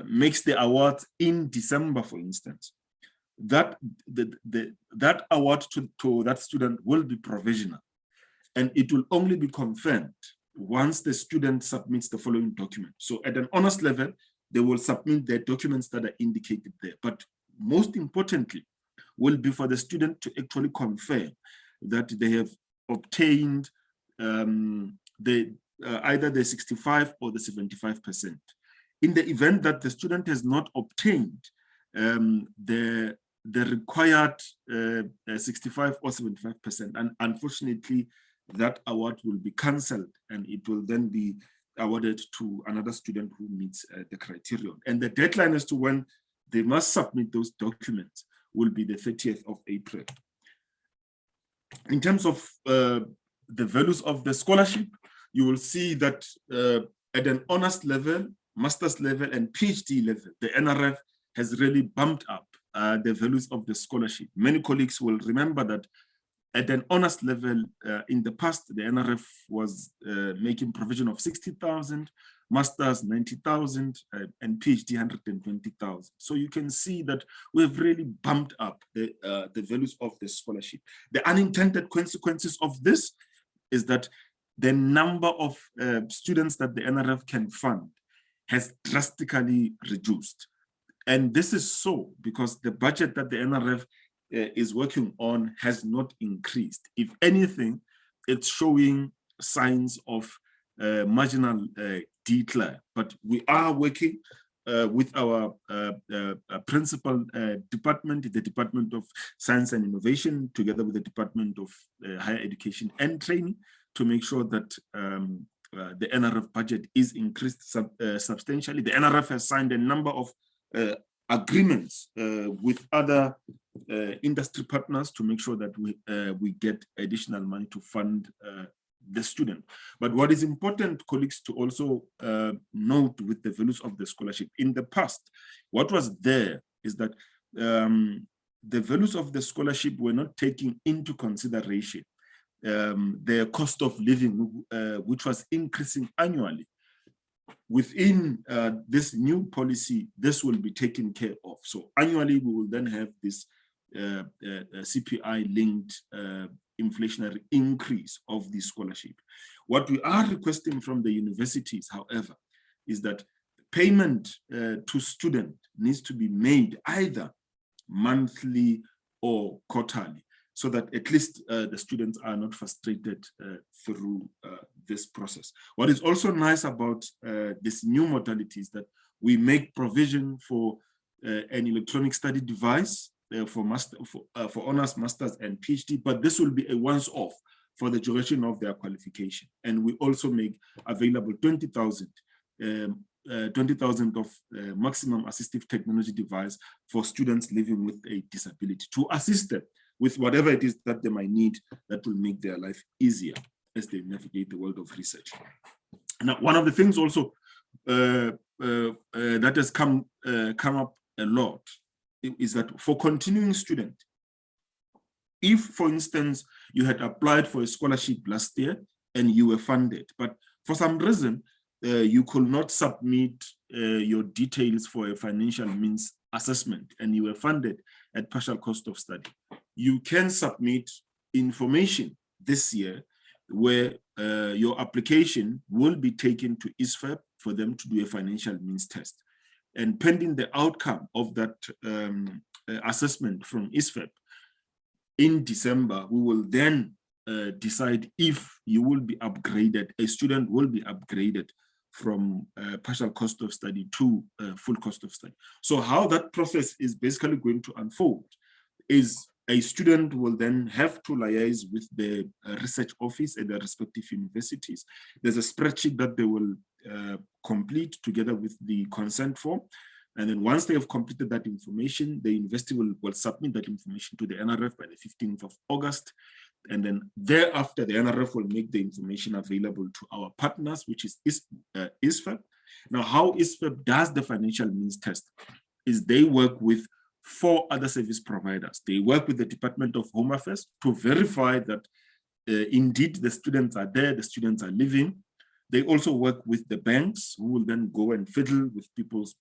makes the awards in December, for instance, that award to that student will be provisional, and it will only be confirmed once the student submits the following document. So at an honors level, they will submit their documents that are indicated there. But most importantly, will be for the student to actually confirm that they have obtained either the 65 or the 75%. In the event that the student has not obtained the required 65 or 75%, and unfortunately, that award will be cancelled and it will then be awarded to another student who meets the criterion. And the deadline as to when they must submit those documents will be the 30th of April. In terms of the values of the scholarship, you will see that at an honors level, master's level, and PhD level, the NRF has really bumped up the values of the scholarship. Many colleagues will remember that at an honors level, in the past, the NRF was making provision of 60,000, masters 90,000, and PhD 120,000. So you can see that we've really bumped up the values of the scholarship. The unintended consequences of this is that the number of students that the NRF can fund has drastically reduced. And this is so because the budget that the NRF is working on has not increased. If anything, it's showing signs of marginal decline. But we are working with our principal department, the Department of Science and Innovation, together with the Department of Higher Education and Training, to make sure that the NRF budget is increased substantially. The NRF has signed a number of agreements with other industry partners to make sure that we get additional money to fund the student. But what is important, colleagues, to also note with the values of the scholarship, in the past, what was there is that the values of the scholarship were not taking into consideration the cost of living, which was increasing annually. within this new policy, this will be taken care of. So annually, we will then have this CPI-linked inflationary increase of the scholarship. What we are requesting from the universities, however, is that payment to student needs to be made either monthly or quarterly, so that at least the students are not frustrated through this process. What is also nice about this new modality is that we make provision for an electronic study device for honors, masters, and PhD, but this will be a once-off for the duration of their qualification. And we also make available 20,000 of maximum assistive technology device for students living with a disability to assist them with whatever it is that they might need that will make their life easier as they navigate the world of research. Now, one of the things also that has come up a lot is that for continuing student, if, for instance, you had applied for a scholarship last year and you were funded, but for some reason, you could not submit your details for a financial means assessment and you were funded at partial cost of study, you can submit information this year where your application will be taken to ISFAB for them to do a financial means test. And pending the outcome of that assessment from ISFAB in December, we will then decide if you will be upgraded, a student will be upgraded from partial cost of study to full cost of study. So how that process is basically going to unfold is a student will then have to liaise with the research office at their respective universities. There's a spreadsheet that they will complete together with the consent form. And then once they have completed that information, the university will submit that information to the NRF by the 15th of August. And then thereafter, the NRF will make the information available to our partners, which is ISFAB. Now, how ISFAB does the financial means test is they work with 4 other service providers. They work with the Department of Home Affairs to verify that indeed the students are there, the students are living. They also work with the banks who will then go and fiddle with people's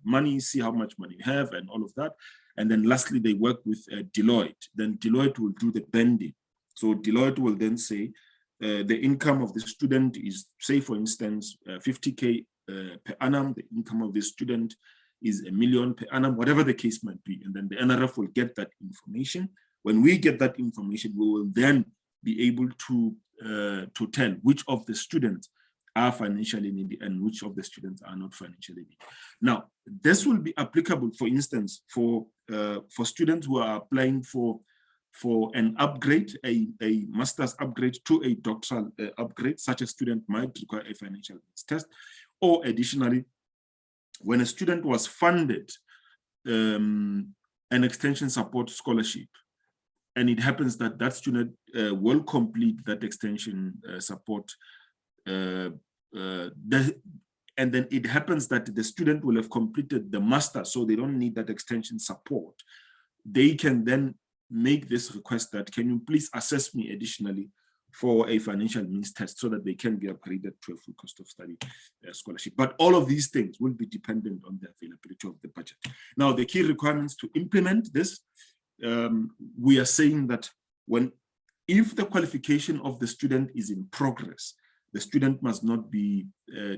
money, see how much money you have and all of that. And then lastly, they work with Deloitte. Then Deloitte will do the bending. So Deloitte will then say the income of the student is, say, for instance, 50K per annum. The income of the student is $1 million per annum, whatever the case might be. And then the NRF will get that information. When we get that information, we will then be able to tell which of the students are financially needy and which of the students are not financially needy. Now, this will be applicable, for instance, for students who are applying for an upgrade, a master's upgrade to a doctoral upgrade. Such a student might require a financial means test. Or additionally, when a student was funded an extension support scholarship, and it happens that that student will complete that extension support, and then it happens that the student will have completed the master, so they don't need that extension support. They can then make this request that, can you please assess me additionally for a financial means test so that they can be upgraded to a full cost of study scholarship. But all of these things will be dependent on the availability of the budget. Now, the key requirements to implement this, we are saying that if the qualification of the student is in progress, the student must not be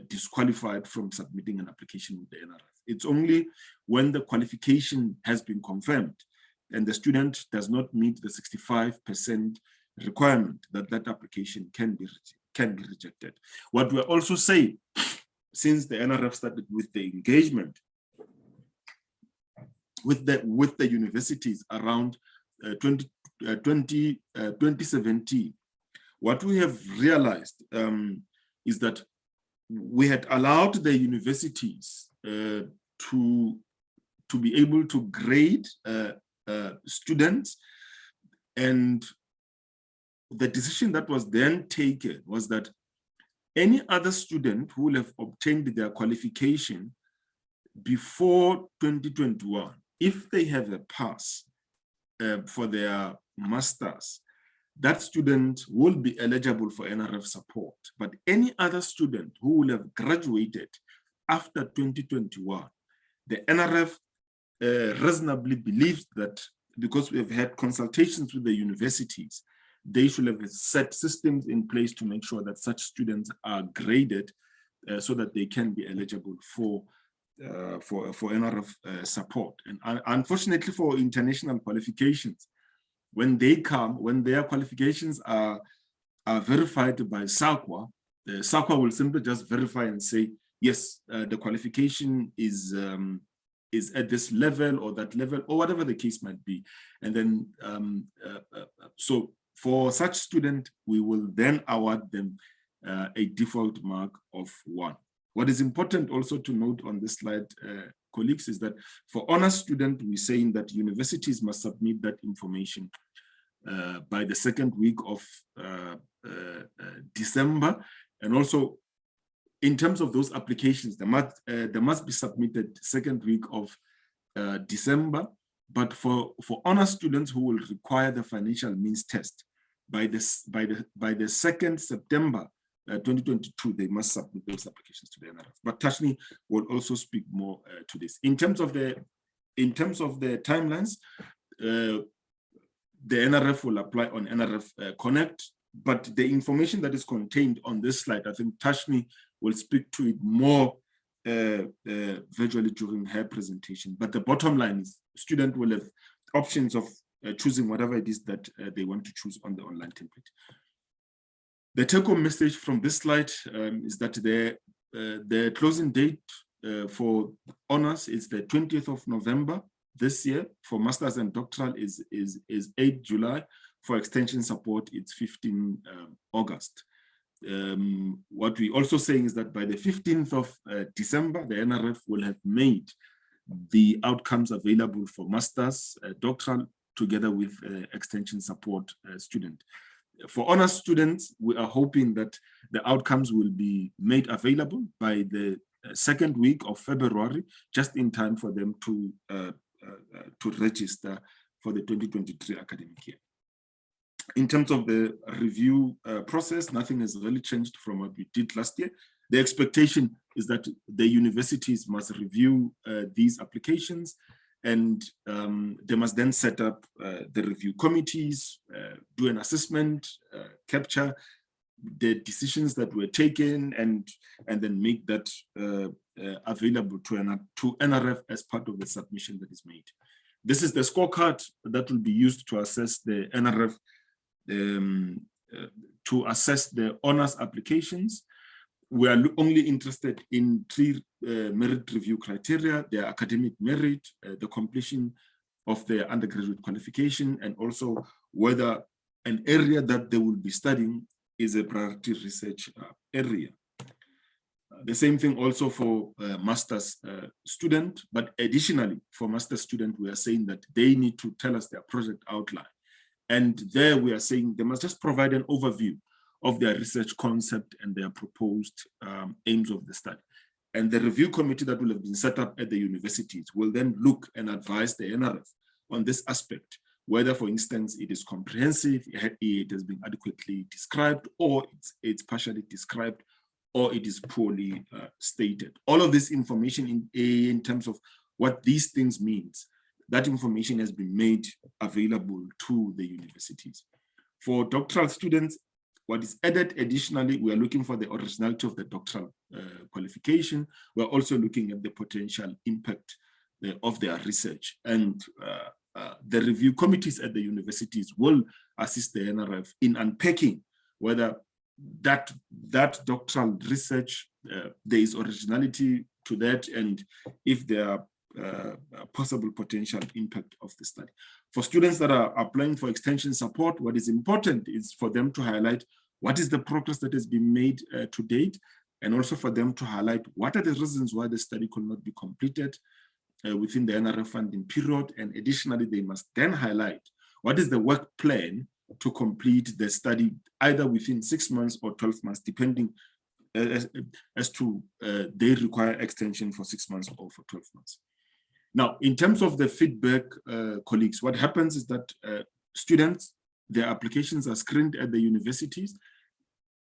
disqualified from submitting an application with the NRF. It's only when the qualification has been confirmed and the student does not meet the 65% requirement that that application can be rejected. What we're also saying, since the NRF started with the engagement with the universities around 2017, what we have realized is that we had allowed the universities to be able to grade students, and the decision that was then taken was that any other student who will have obtained their qualification before 2021, if they have a pass for their masters, that student will be eligible for NRF support. But any other student who will have graduated after 2021, the NRF reasonably believes that because we have had consultations with the universities, they should have set systems in place to make sure that such students are graded so that they can be eligible for NRF support. And unfortunately for international qualifications, when they come, when their qualifications are verified by SAQA, the SAQA will simply just verify and say, yes, the qualification is at this level or that level or whatever the case might be. And then, so for such student, we will then award them a default mark of 1. What is important also to note on this slide, colleagues, is that for honors student, we're saying that universities must submit that information by the second week of December. And also, in terms of those applications, they must be submitted second week of December. But for honors students who will require the financial means test, by the 2nd September 2022, they must submit those applications to the NRF. But Tashni will also speak more to this. In terms of the timelines, the NRF will apply on Nrf Connect, but the information that is contained on this slide, I think Tashni will speak to it more virtually during her presentation. But the bottom line is student will have options of choosing whatever it is that they want to choose on the online template. The take-home message from this slide is that the closing date for honors is the 20th of November this year. For masters and doctoral is 8 July. For extension support, it's 15 August. What we also saying is that by the 15th of December, the NRF will have made the outcomes available for masters, doctoral, together with extension support student. For honors students, we are hoping that the outcomes will be made available by the second week of February, just in time for them to register for the 2023 academic year. In terms of the review process, nothing has really changed from what we did last year. The expectation is that the universities must review these applications, and they must then set up the review committees, do an assessment, capture the decisions that were taken, and then make that available to NRF as part of the submission that is made. This is the scorecard that will be used to assess the NRF, to assess the honors applications. We are only interested in 3 merit review criteria: their academic merit, the completion of their undergraduate qualification, and also whether an area that they will be studying is a priority research area. The same thing also for master's student, but additionally for master's student, we are saying that they need to tell us their project outline. And there we are saying they must just provide an overview of their research concept and their proposed aims of the study. And the review committee that will have been set up at the universities will then look and advise the NRF on this aspect, whether, for instance, it is comprehensive, it has been adequately described, or it's partially described, or it is poorly stated. All of this information in terms of what these things means, that information has been made available to the universities. For doctoral students, what is added additionally, we are looking for the originality of the doctoral qualification. We're also looking at the potential impact of their research. And the review committees at the universities will assist the NRF in unpacking whether that doctoral research, there is originality to that, and if there are possible potential impact of the study. For students that are applying for extension support, what is important is for them to highlight what is the progress that has been made to date, and also for them to highlight what are the reasons why the study could not be completed within the NRF funding period. And additionally, they must then highlight what is the work plan to complete the study either within 6 months or 12 months, depending as to they require extension for 6 months or for 12 months. Now, in terms of the feedback, colleagues, what happens is that students their applications are screened at the universities.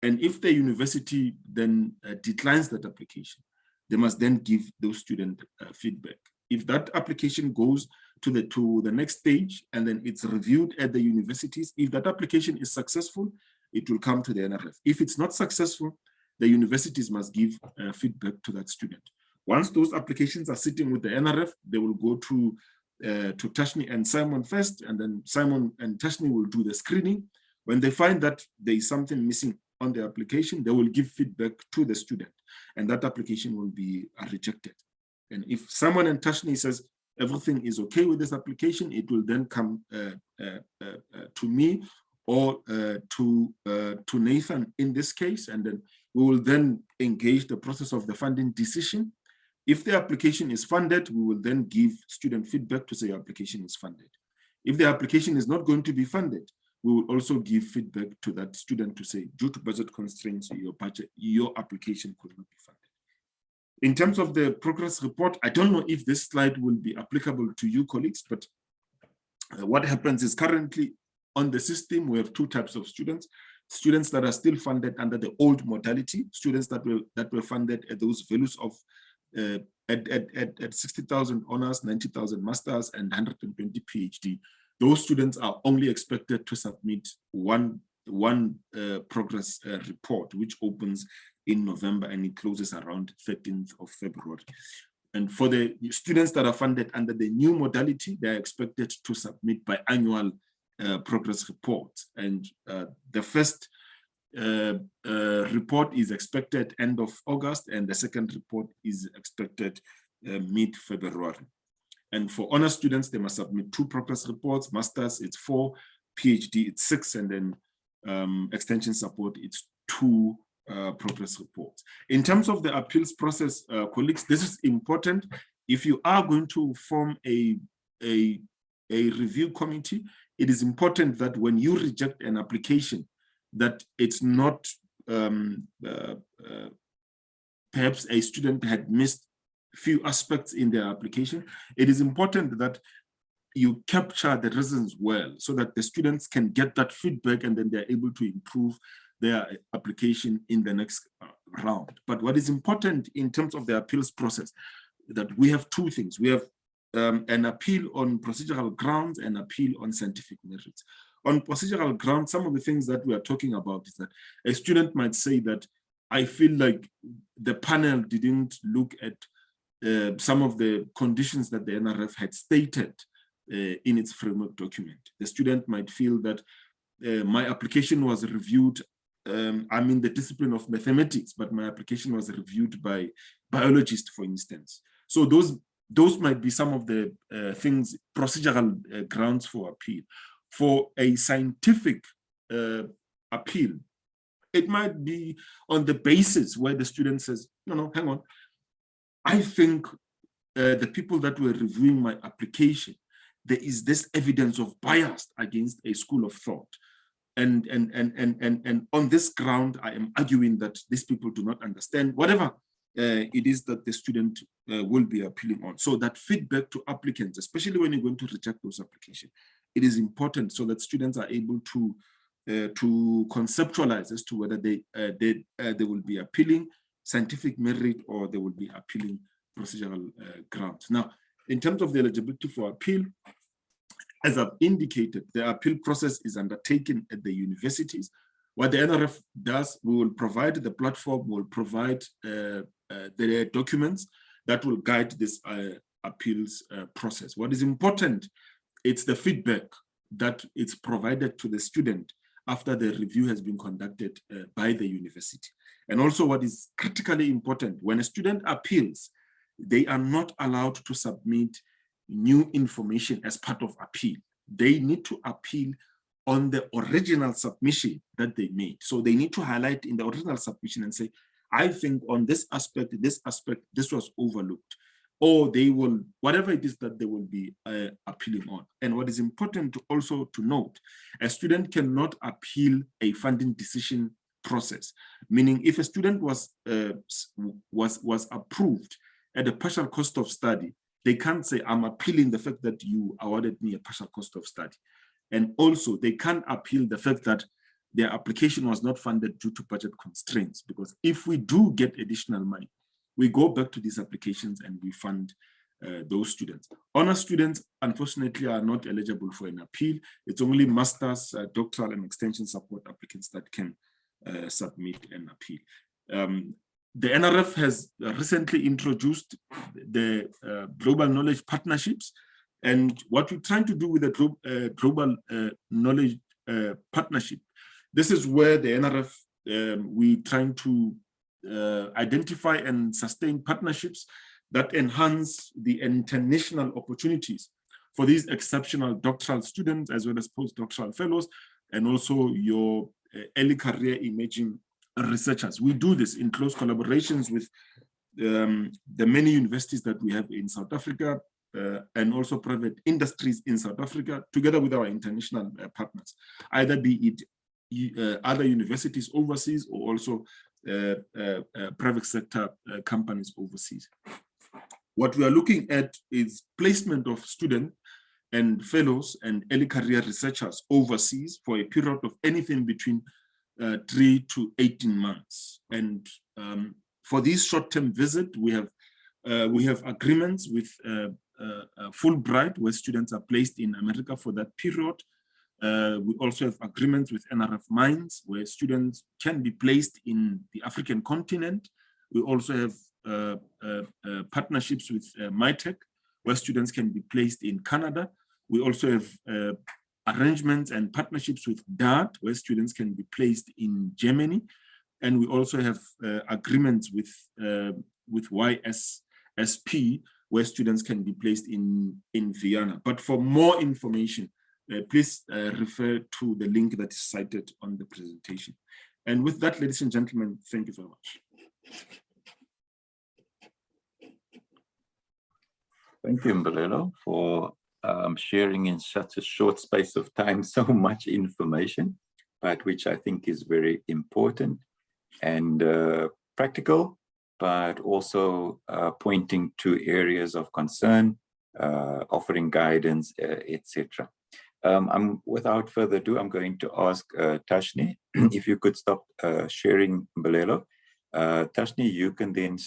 And if the university then declines that application, they must then give those students feedback. If that application goes to the next stage and then it's reviewed at the universities, if that application is successful, it will come to the NRF. If it's not successful, the universities must give feedback to that student. Once those applications are sitting with the NRF, they will go to Tashni and Simon first, and then Simon and Tashni will do the screening. When they find that there is something missing on the application, they will give feedback to the student, and that application will be rejected. And if Simon and Tashni says everything is okay with this application, it will then come to me or to Nathan in this case, and then we will then engage the process of the funding decision. If the application is funded, we will then give student feedback to say your application is funded. If the application is not going to be funded, we will also give feedback to that student to say, due to budget constraints, your application could not be funded. In terms of the progress report, I don't know if this slide will be applicable to you colleagues, but what happens is currently on the system, we have two types of students. Students that are still funded under the old modality, students that were funded at those values of at 60,000 honors, 90,000 masters, and 120 PhD. Those students are only expected to submit one progress report, which opens in November and it closes around 13th of February. And for the students that are funded under the new modality, they are expected to submit biannual progress reports. And the first report is expected end of August, and the second report is expected mid-February. And for honor students, they must submit 2 progress reports. Masters, it's 4. PhD, it's 6. And then extension support, it's 2 progress reports. In terms of the appeals process, colleagues, this is important. If you are going to form a review committee, it is important that when you reject an application, that it's not perhaps a student had missed few aspects in their application. It is important that you capture the reasons well so that the students can get that feedback and then they're able to improve their application in the next round. But what is important in terms of the appeals process, that we have 2 things. We have an appeal on procedural grounds and appeal on scientific merits. On procedural grounds, some of the things that we are talking about is that a student might say that I feel like the panel didn't look at some of the conditions that the NRF had stated in its framework document. The student might feel that my application was reviewed, I'm in the discipline of mathematics, but my application was reviewed by biologists, for instance. So those might be some of the things, procedural grounds for appeal. For a scientific appeal, it might be on the basis where the student says, no, hang on. I think the people that were reviewing my application, there is this evidence of bias against a school of thought. And on this ground, I am arguing that these people do not understand whatever it is that the student will be appealing on. So that feedback to applicants, especially when you're going to reject those applications, it is important so that students are able to conceptualize as to whether they will be appealing scientific merit or they will be appealing procedural grounds. Now, in terms of the eligibility for appeal, as I've indicated, the appeal process is undertaken at the universities. What the NRF does, we will provide the platform, we will provide the documents that will guide this appeals process. What is important, it's the feedback that is provided to the student after the review has been conducted by the university. And also what is critically important, when a student appeals, they are not allowed to submit new information as part of appeal. They need to appeal on the original submission that they made. So they need to highlight in the original submission and say, I think on this aspect, this was overlooked. Or they will, whatever it is that they will be appealing on. And what is important to also to note, a student cannot appeal a funding decision process. Meaning if a student was approved at a partial cost of study, they can't say, I'm appealing the fact that you awarded me a partial cost of study. And also they can't appeal the fact that their application was not funded due to budget constraints, because if we do get additional money, we go back to these applications and we fund those students. Honor students, unfortunately, are not eligible for an appeal. It's only master's, doctoral, and extension support applicants that can submit an appeal. The NRF has recently introduced the Global Knowledge Partnerships. And what we're trying to do with the Global Knowledge Partnership, this is where the NRF, we're trying to identify and sustain partnerships that enhance the international opportunities for these exceptional doctoral students, as well as postdoctoral fellows, and also your early career emerging researchers. We do this in close collaborations with the many universities that we have in South Africa, and also private industries in South Africa, together with our international partners, either be it other universities overseas or also private sector companies overseas. What we are looking at is placement of students and fellows and early career researchers overseas for a period of anything between 3 to 18 months. And for these short-term visits, we have agreements with Fulbright, where students are placed in America for that period. We also have agreements with NRF Minds, where students can be placed in the African continent. We also have partnerships with MyTech, where students can be placed in Canada. We also have arrangements and partnerships with DART, where students can be placed in Germany. And we also have agreements with YSSP, where students can be placed in Vienna. But for more information, please refer to the link that is cited on the presentation. And with that, ladies and gentlemen, thank you very much. Thank you, Mbalelo, for sharing in such a short space of time so much information, but which I think is very important and practical, but also pointing to areas of concern, offering guidance, etc. Without further ado, I'm going to ask Tashni, if you could stop sharing Mbalelo. Tashni, you can then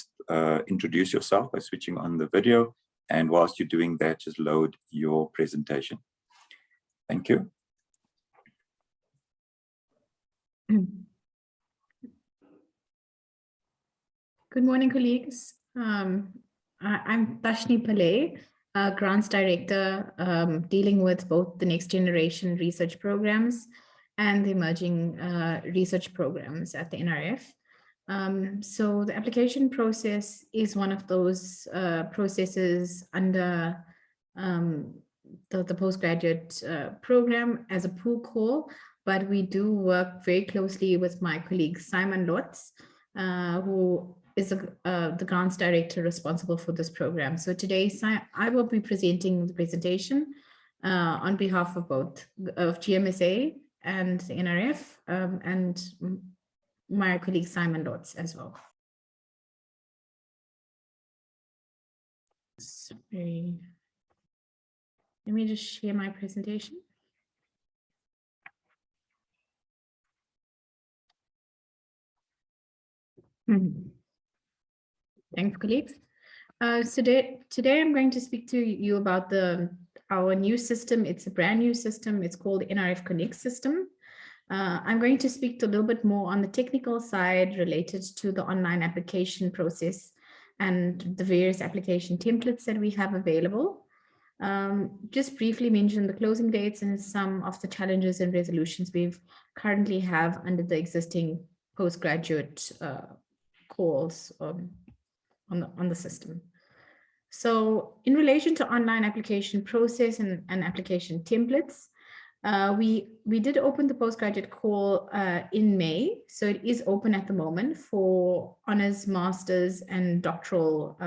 introduce yourself by switching on the video. And whilst you're doing that, just load your presentation. Thank you. Good morning, colleagues. I'm Tashni Pillay, Grants Director, dealing with both the next generation research programs and the emerging research programs at the NRF. So the application process is one of those processes under the postgraduate program as a pool call, but we do work very closely with my colleague Simon Lotz, who is the grants director responsible for this program. So today I will be presenting the presentation on behalf of both of GMSA and the NRF and my colleague Simon Lotz as well. Sorry. Let me just share my presentation. Thanks, colleagues. Today I'm going to speak to you about our new system. It's a brand new system. It's called Nrf Connect system. I'm going to speak a little bit more on the technical side related to the online application process and the various application templates that we have available. Just briefly mention the closing dates and some of the challenges and resolutions we currently have under the existing postgraduate calls on the system. So in relation to online application process and application templates, we did open the postgraduate call in May, so it is open at the moment for honors, masters, and doctoral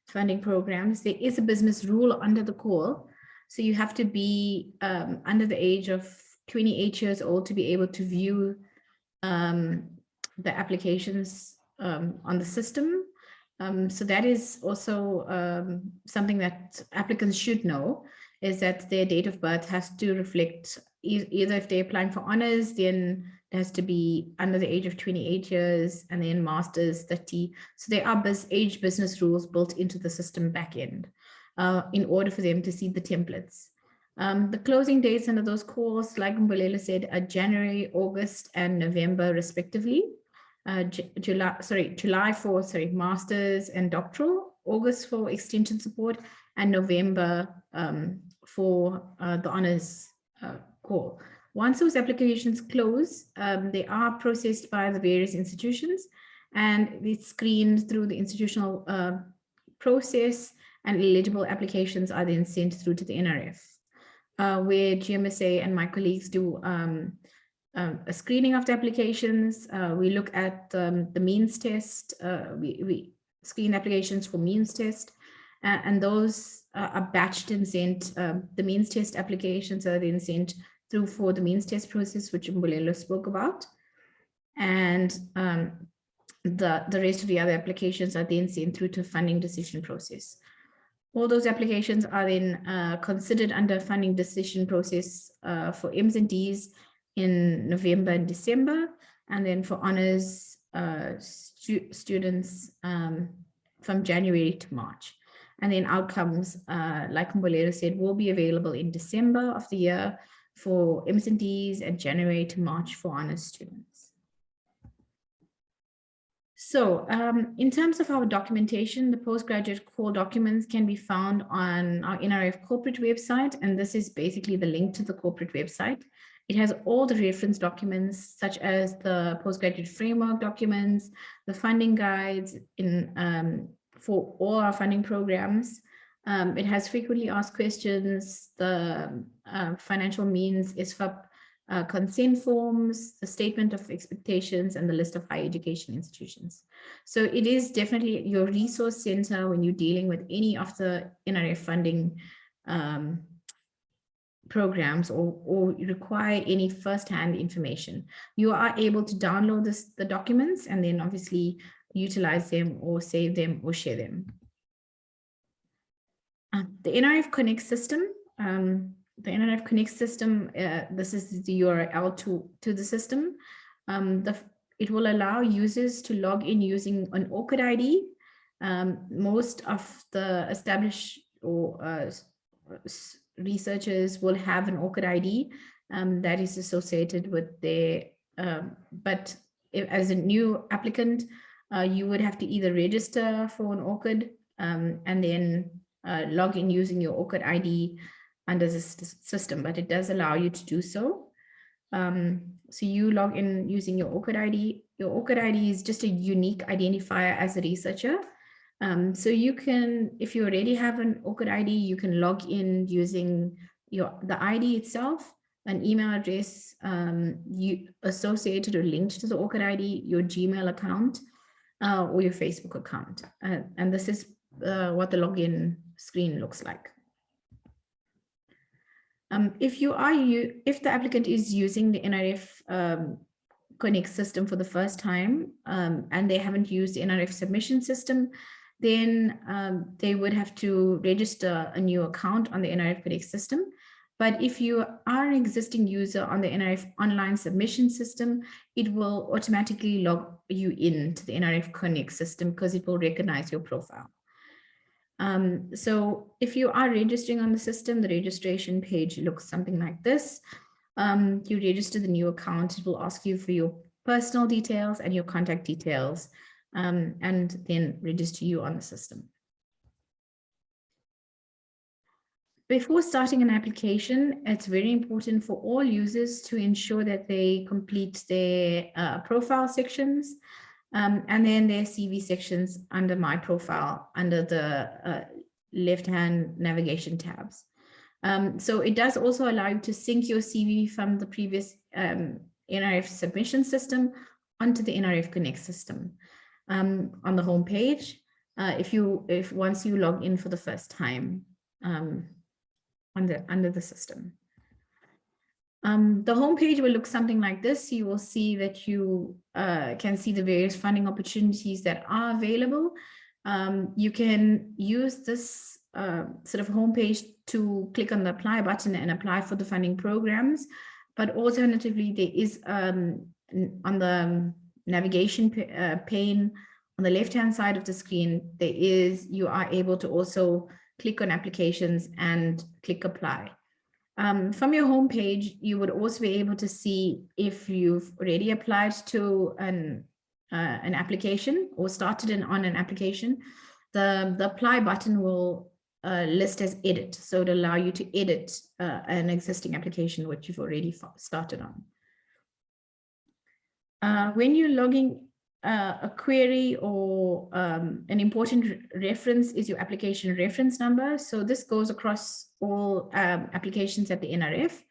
funding programs. There is a business rule under the call, so you have to be under the age of 28 years old to be able to view the applications on the system. So that is also something that applicants should know. is that their date of birth has to reflect either if they're applying for honors, then it has to be under the age of 28 years, and then masters 30. So there are age business rules built into the system backend in order for them to see the templates. The closing dates under those calls, like Mbolelo said, are January, August, and November respectively. July for masters and doctoral, August for extension support, and November for the honors call. Once those applications close, they are processed by the various institutions, and it's screened through the institutional process, and eligible applications are then sent through to the NRF, where GMSA and my colleagues do a screening of the applications. We look at the means test. We screen applications for means test, and those are batched and sent. The means test applications are then sent through for the means test process, which Mbolelo spoke about. And the rest of the other applications are then sent through to funding decision process. All those applications are then considered under funding decision process for M's and D's in November and December, and then for honors students from January to March. And then outcomes, like Mbolelo said, will be available in December of the year for M's and D's, and January to March for honors students. So in terms of our documentation, the postgraduate core documents can be found on our NRF corporate website, and this is basically the link to the corporate website. It has all the reference documents, such as the postgraduate framework documents, the funding guides for all our funding programs. It has frequently asked questions, the financial means is for consent forms, the statement of expectations, and the list of higher education institutions. So it is definitely your resource center when you're dealing with any of the NRF funding programs or require any first-hand information. You are able to download the documents and then obviously utilize them or save them or share them. The Nrf Connect system, this is the URL to the system. It will allow users to log in using an ORCID ID. Most of the established or researchers will have an ORCID ID that is associated with their, but as a new applicant, you would have to either register for an ORCID and then log in using your ORCID ID under the system, but it does allow you to do so. So you log in using your ORCID ID. Your ORCID ID is just a unique identifier as a researcher. So you can, if you already have an ORCID ID, you can log in using the ID itself, an email address you associated or linked to the ORCID ID, your Gmail account, or your Facebook account. And this is what the login screen looks like. If the applicant is using the NRF Connect system for the first time and they haven't used the NRF submission system, then they would have to register a new account on the NRF Connect system. But if you are an existing user on the NRF online submission system, it will automatically log you into the NRF Connect system because it will recognize your profile. So if you are registering on the system, the registration page looks something like this. You register the new account, it will ask you for your personal details and your contact details, and then register you on the system. Before starting an application, it's very important for all users to ensure that they complete their profile sections and then their CV sections under My Profile under the left-hand navigation tabs. So it does also allow you to sync your CV from the previous NRF submission system onto the NRF Connect system on the home page. Once you log in for the first time under the system. The homepage will look something like this. You will see that you can see the various funding opportunities that are available. You can use this sort of homepage to click on the apply button and apply for the funding programs. But alternatively, there is on the navigation pane on the left-hand side of the screen, you are able to also click on applications and click apply. From your homepage, you would also be able to see if you've already applied to an application or started on an application. The apply button will list as edit, so it'll allow you to edit an existing application which you've already started on. When you're logging a query or an important reference is your application reference number. So this goes across all applications at the NRF.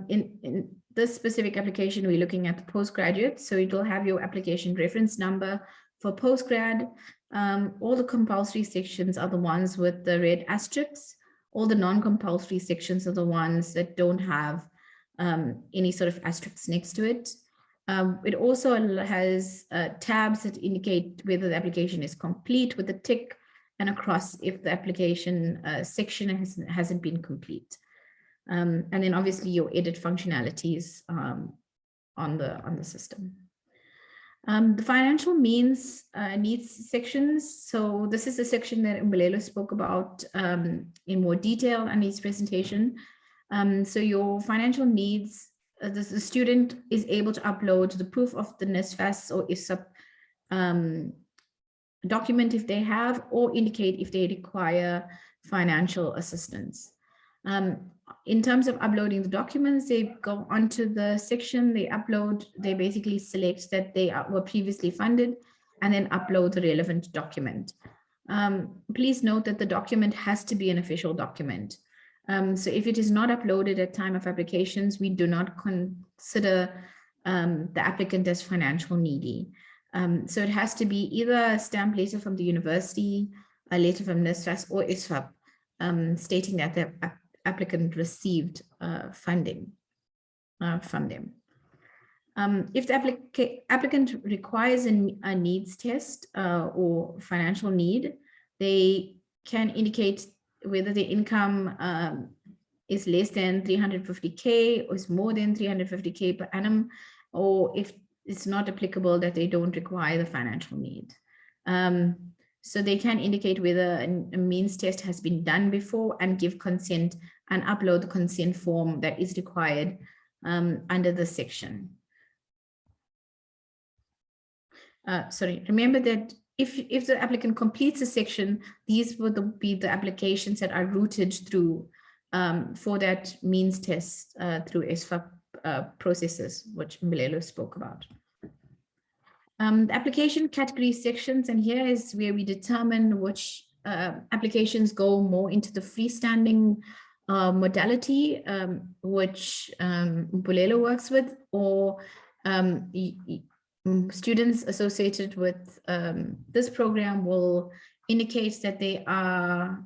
In this specific application, we're looking at the postgraduate. So it will have your application reference number for postgrad. All the compulsory sections are the ones with the red asterisks. All the non-compulsory sections are the ones that don't have any sort of asterisks next to it. It also has tabs that indicate whether the application is complete with a tick and a cross if the application section hasn't been complete. And then obviously your edit functionalities on the system. The financial needs sections. So this is a section that Mbulelo spoke about in more detail in his presentation. So your financial needs, the student is able to upload the proof of the NSFAS or ISAP document if they have, or indicate if they require financial assistance. In terms of uploading the documents, they go onto the section, they basically select that they were previously funded and then upload the relevant document. Please note that the document has to be an official document. So if it is not uploaded at time of applications, we do not consider the applicant as financial needy. So it has to be either a stamp letter from the university, a letter from NSFAS or ISFAP stating that the applicant received funding from them. If the applicant requires a needs test or financial need, they can indicate whether the income is less than 350K or is more than 350K per annum, or if it's not applicable, that they don't require the financial need. So they can indicate whether a means test has been done before and give consent and upload the consent form that is required under the section. Remember that if the applicant completes a section, these would be the applications that are routed through for that means test through SFAP processes, which Mbulelo spoke about. The application category sections, and here is where we determine which applications go more into the freestanding modality, which Mbulelo works with, or students associated with this program will indicate that they are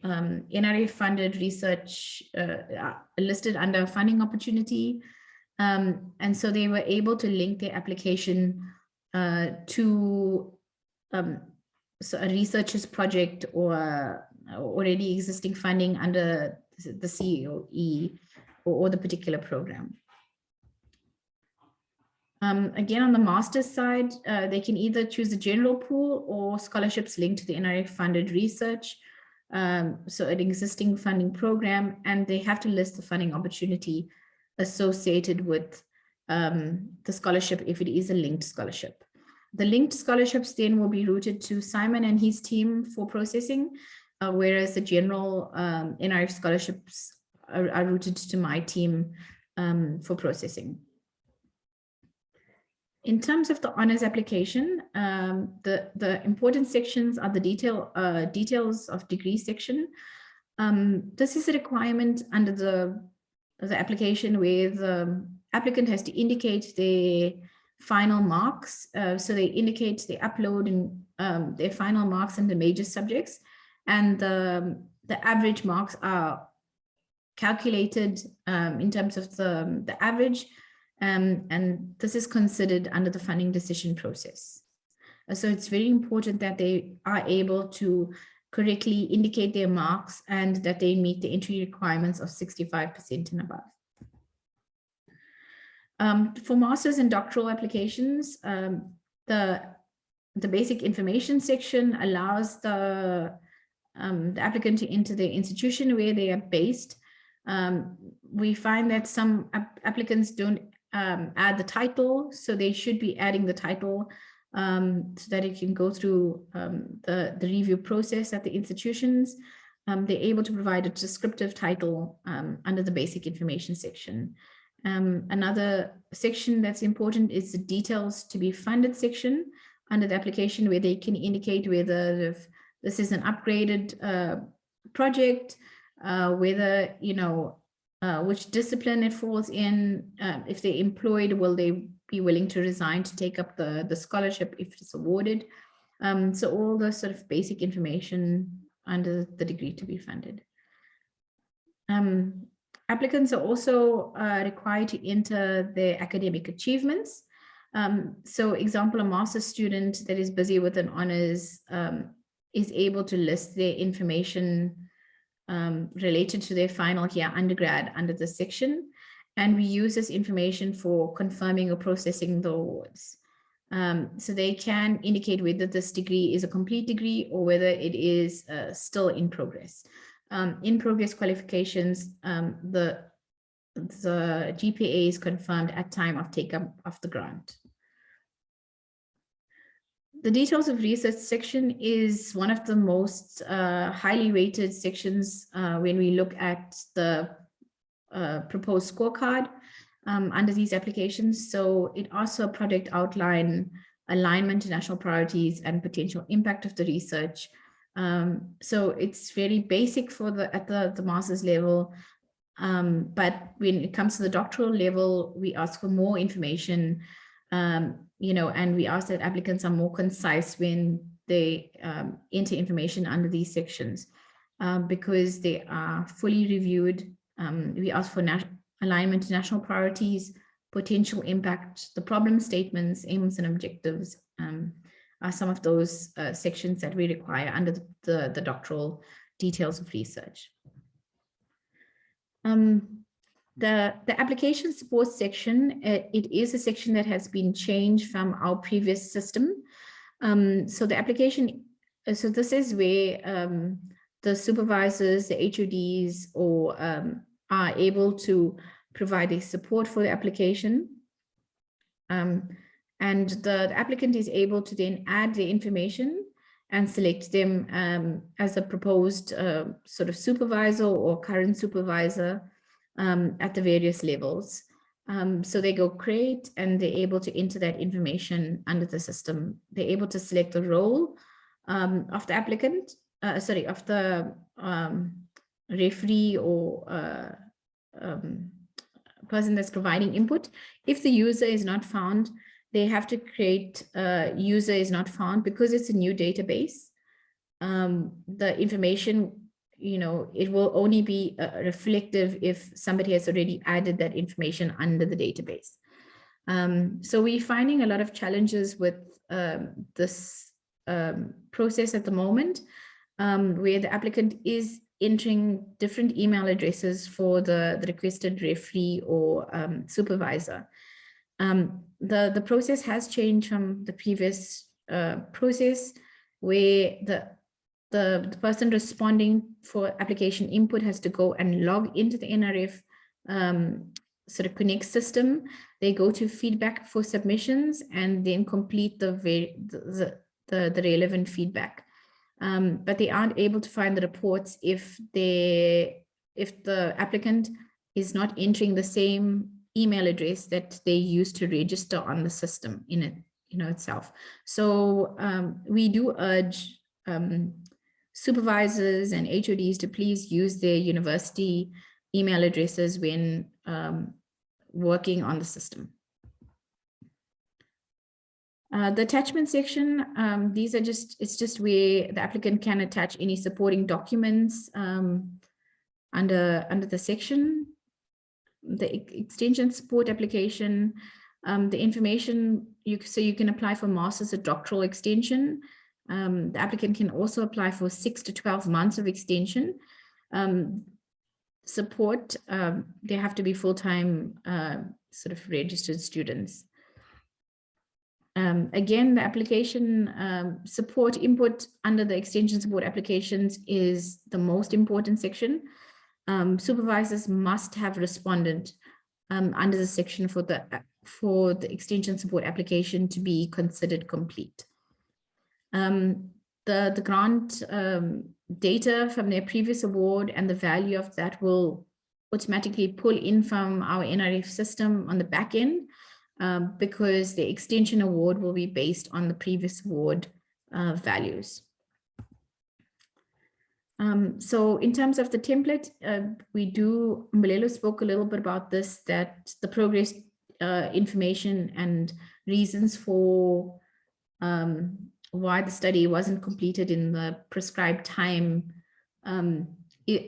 NRF funded research listed under funding opportunity. And so they were able to link their application to so a researcher's project or already existing funding under the COE or the particular program. Again, on the master's side, they can either choose the general pool or scholarships linked to the NRF funded research, so an existing funding program, and they have to list the funding opportunity associated with the scholarship if it is a linked scholarship. The linked scholarships then will be routed to Simon and his team for processing, whereas the general NRF scholarships are routed to my team for processing. In terms of the honors application, the important sections are the details of degree section. This is a requirement under the application where the applicant has to indicate their final marks. So they indicate they upload in, their final marks in the major subjects, and the average marks are calculated in terms of the average. And this is considered under the funding decision process. So it's very important that they are able to correctly indicate their marks and that they meet the entry requirements of 65% and above. For master's and doctoral applications, the basic information section allows the applicant to enter the institution where they are based. We find that some applicants don't add the title, so they should be adding the title so that it can go through the review process at the institutions. They're able to provide a descriptive title under the basic information section. Another section that's important is the details to be funded section under the application, where they can indicate whether if this is an upgraded project, whether, you know, which discipline it falls in, if they're employed, will they be willing to resign to take up the scholarship if it's awarded. So all the sort of basic information under the degree to be funded. Applicants are also required to enter their academic achievements. So example, a master's student that is busy with an honors is able to list their information related to their final year undergrad under this section. And we use this information for confirming or processing the awards. So they can indicate whether this degree is a complete degree or whether it is still in progress. In progress qualifications, the GPA is confirmed at time of take-up of the grant. The details of research section is one of the most highly rated sections when we look at the proposed scorecard under these applications. So it also project outline, alignment to national priorities and potential impact of the research. So it's very basic for at the master's level. But when it comes to the doctoral level, we ask for more information, you know, and we ask that applicants are more concise when they enter information under these sections because they are fully reviewed. We ask for alignment to national priorities, potential impact, the problem statements, aims and objectives are some of those sections that we require under the doctoral details of research. The application support section, it is a section that has been changed from our previous system. So the application, so this is where the supervisors, the HODs, or are able to provide a support for the application. And the applicant is able to then add the information and select them as a proposed sort of supervisor or current supervisor at the various levels. So they go create and they're able to enter that information under the system. They're able to select the role of the applicant, of the referee or person that's providing input. If the user is not found, they have to create user is not found because it's a new database. The information, you know, it will only be reflective if somebody has already added that information under the database. So we're finding a lot of challenges with this process at the moment, where the applicant is entering different email addresses for the requested referee or supervisor. The process has changed from the previous process, where the person responding for application input has to go and log into the NRF sort of Connect system. They go to feedback for submissions and then complete the relevant feedback. But they aren't able to find the reports if the applicant is not entering the same email address that they use to register on the system in it, you know, itself. So we do urge supervisors and HODs to please use their university email addresses when working on the system. The attachment section, these are it's just where the applicant can attach any supporting documents under the section. The extension support application, the information, so you can apply for master's or doctoral extension. The applicant can also apply for 6 to 12 months of extension. Support, they have to be full-time sort of registered students. Again, the application support input under the extension support applications is the most important section. Supervisors must have responded under the section for the extension support application to be considered complete. The grant data from their previous award and the value of that will automatically pull in from our NRF system on the back end, because the extension award will be based on the previous award values. So in terms of the template, Mbalelo spoke a little bit about this, that the progress information and reasons for why the study wasn't completed in the prescribed time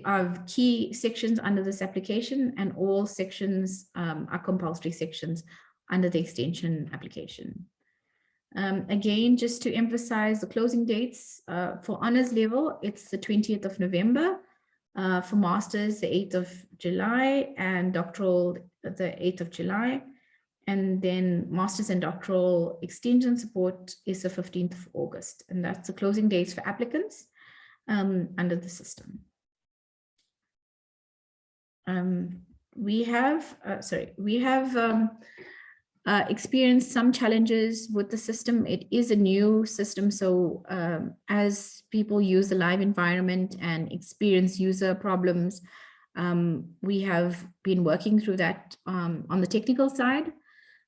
are key sections under this application, and all sections are compulsory sections under the extension application. Again, just to emphasize the closing dates, for honors level, it's the 20th of November, for masters, the 8th of July, and doctoral, the 8th of July. And then masters and doctoral extension support is the 15th of August. And that's the closing dates for applicants under the system. We have experienced some challenges with the system. It is a new system, so as people use the live environment and experience user problems, we have been working through that on the technical side.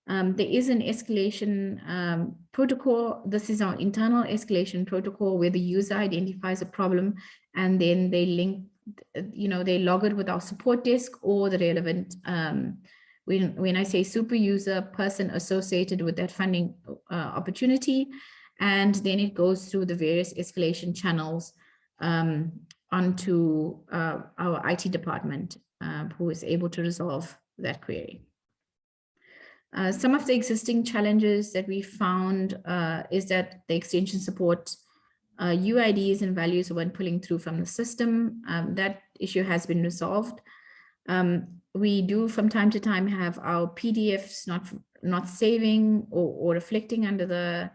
There is an escalation protocol. This is our internal escalation protocol where the user identifies a problem and then they link, they log it with our support desk or the relevant, when I say super user, person associated with that funding opportunity, and then it goes through the various escalation channels onto our IT department, who is able to resolve that query. Some of the existing challenges that we found is that the extension support UIDs and values weren't pulling through from the system. That issue has been resolved. We do from time to time have our PDFs not saving or reflecting under the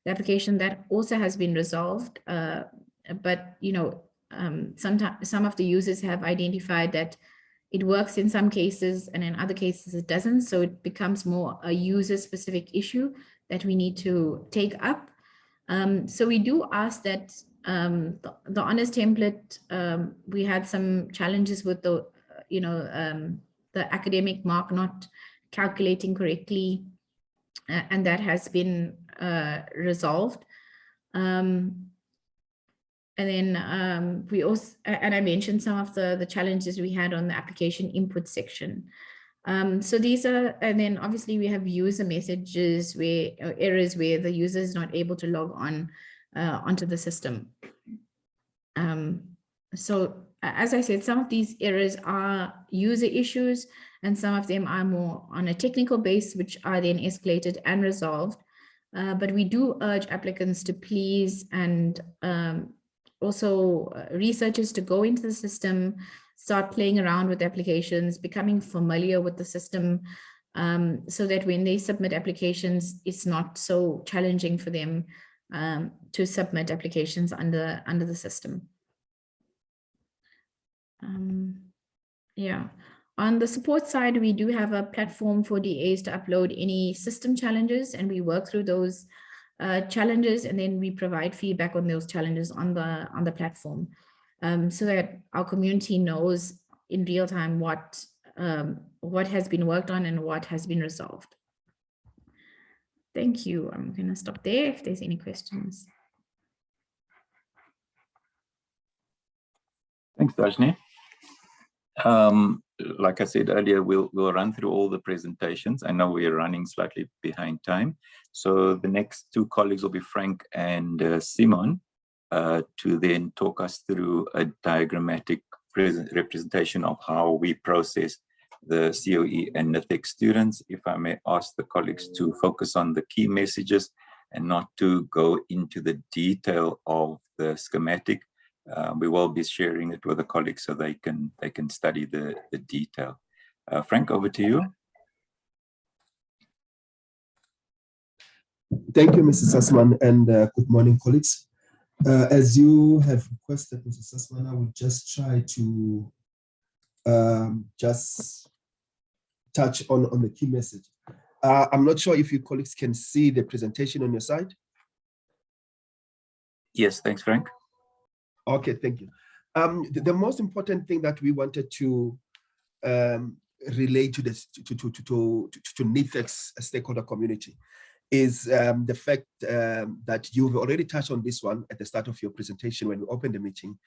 application. That also has been resolved. But sometimes some of the users have identified that it works in some cases and in other cases it doesn't. So it becomes more a user specific issue that we need to take up. So we do ask that the honors template, we had some challenges with the academic mark not calculating correctly, and that has been resolved. And then we also, and I mentioned some of the challenges we had on the application input section. So these are, and then obviously we have user messages where errors where the user is not able to log on onto the system. So as I said, some of these errors are user issues and some of them are more on a technical base, which are then escalated and resolved. But we do urge applicants to please and also researchers to go into the system, start playing around with applications, becoming familiar with the system, so that when they submit applications, it's not so challenging for them to submit applications under the system. Yeah, on the support side, we do have a platform for DAs to upload any system challenges, and we work through those challenges, and then we provide feedback on those challenges on the platform, so that our community knows in real time what has been worked on and what has been resolved. Thank you. I'm going to stop there if there's any questions. Thanks, Dajni. Like I said earlier, we'll run through all the presentations. I know we're running slightly behind time. So the next two colleagues will be Frank and Simon to then talk us through a diagrammatic representation of how we process the COE and NITheCS students. If I may ask the colleagues to focus on the key messages and not to go into the detail of the schematic. We will be sharing it with the colleagues so they can study the detail. Frank, over to you. Thank you, Mr. Sassman, and good morning, colleagues. As you have requested, Mr. Sassman, I will just try to just touch on the key message. I'm not sure if you colleagues can see the presentation on your side. Yes, thanks, Frank. Okay, thank you. The most important thing that we wanted to relate to this to NITheCS stakeholder community is the fact that you've already touched on this one at the start of your presentation when we opened the meeting,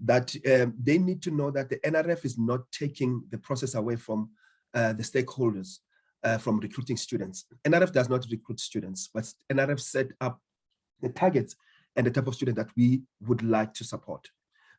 that they need to know that the NRF is not taking the process away from the stakeholders from recruiting students. NRF does not recruit students, but NRF set up the targets and the type of student that we would like to support.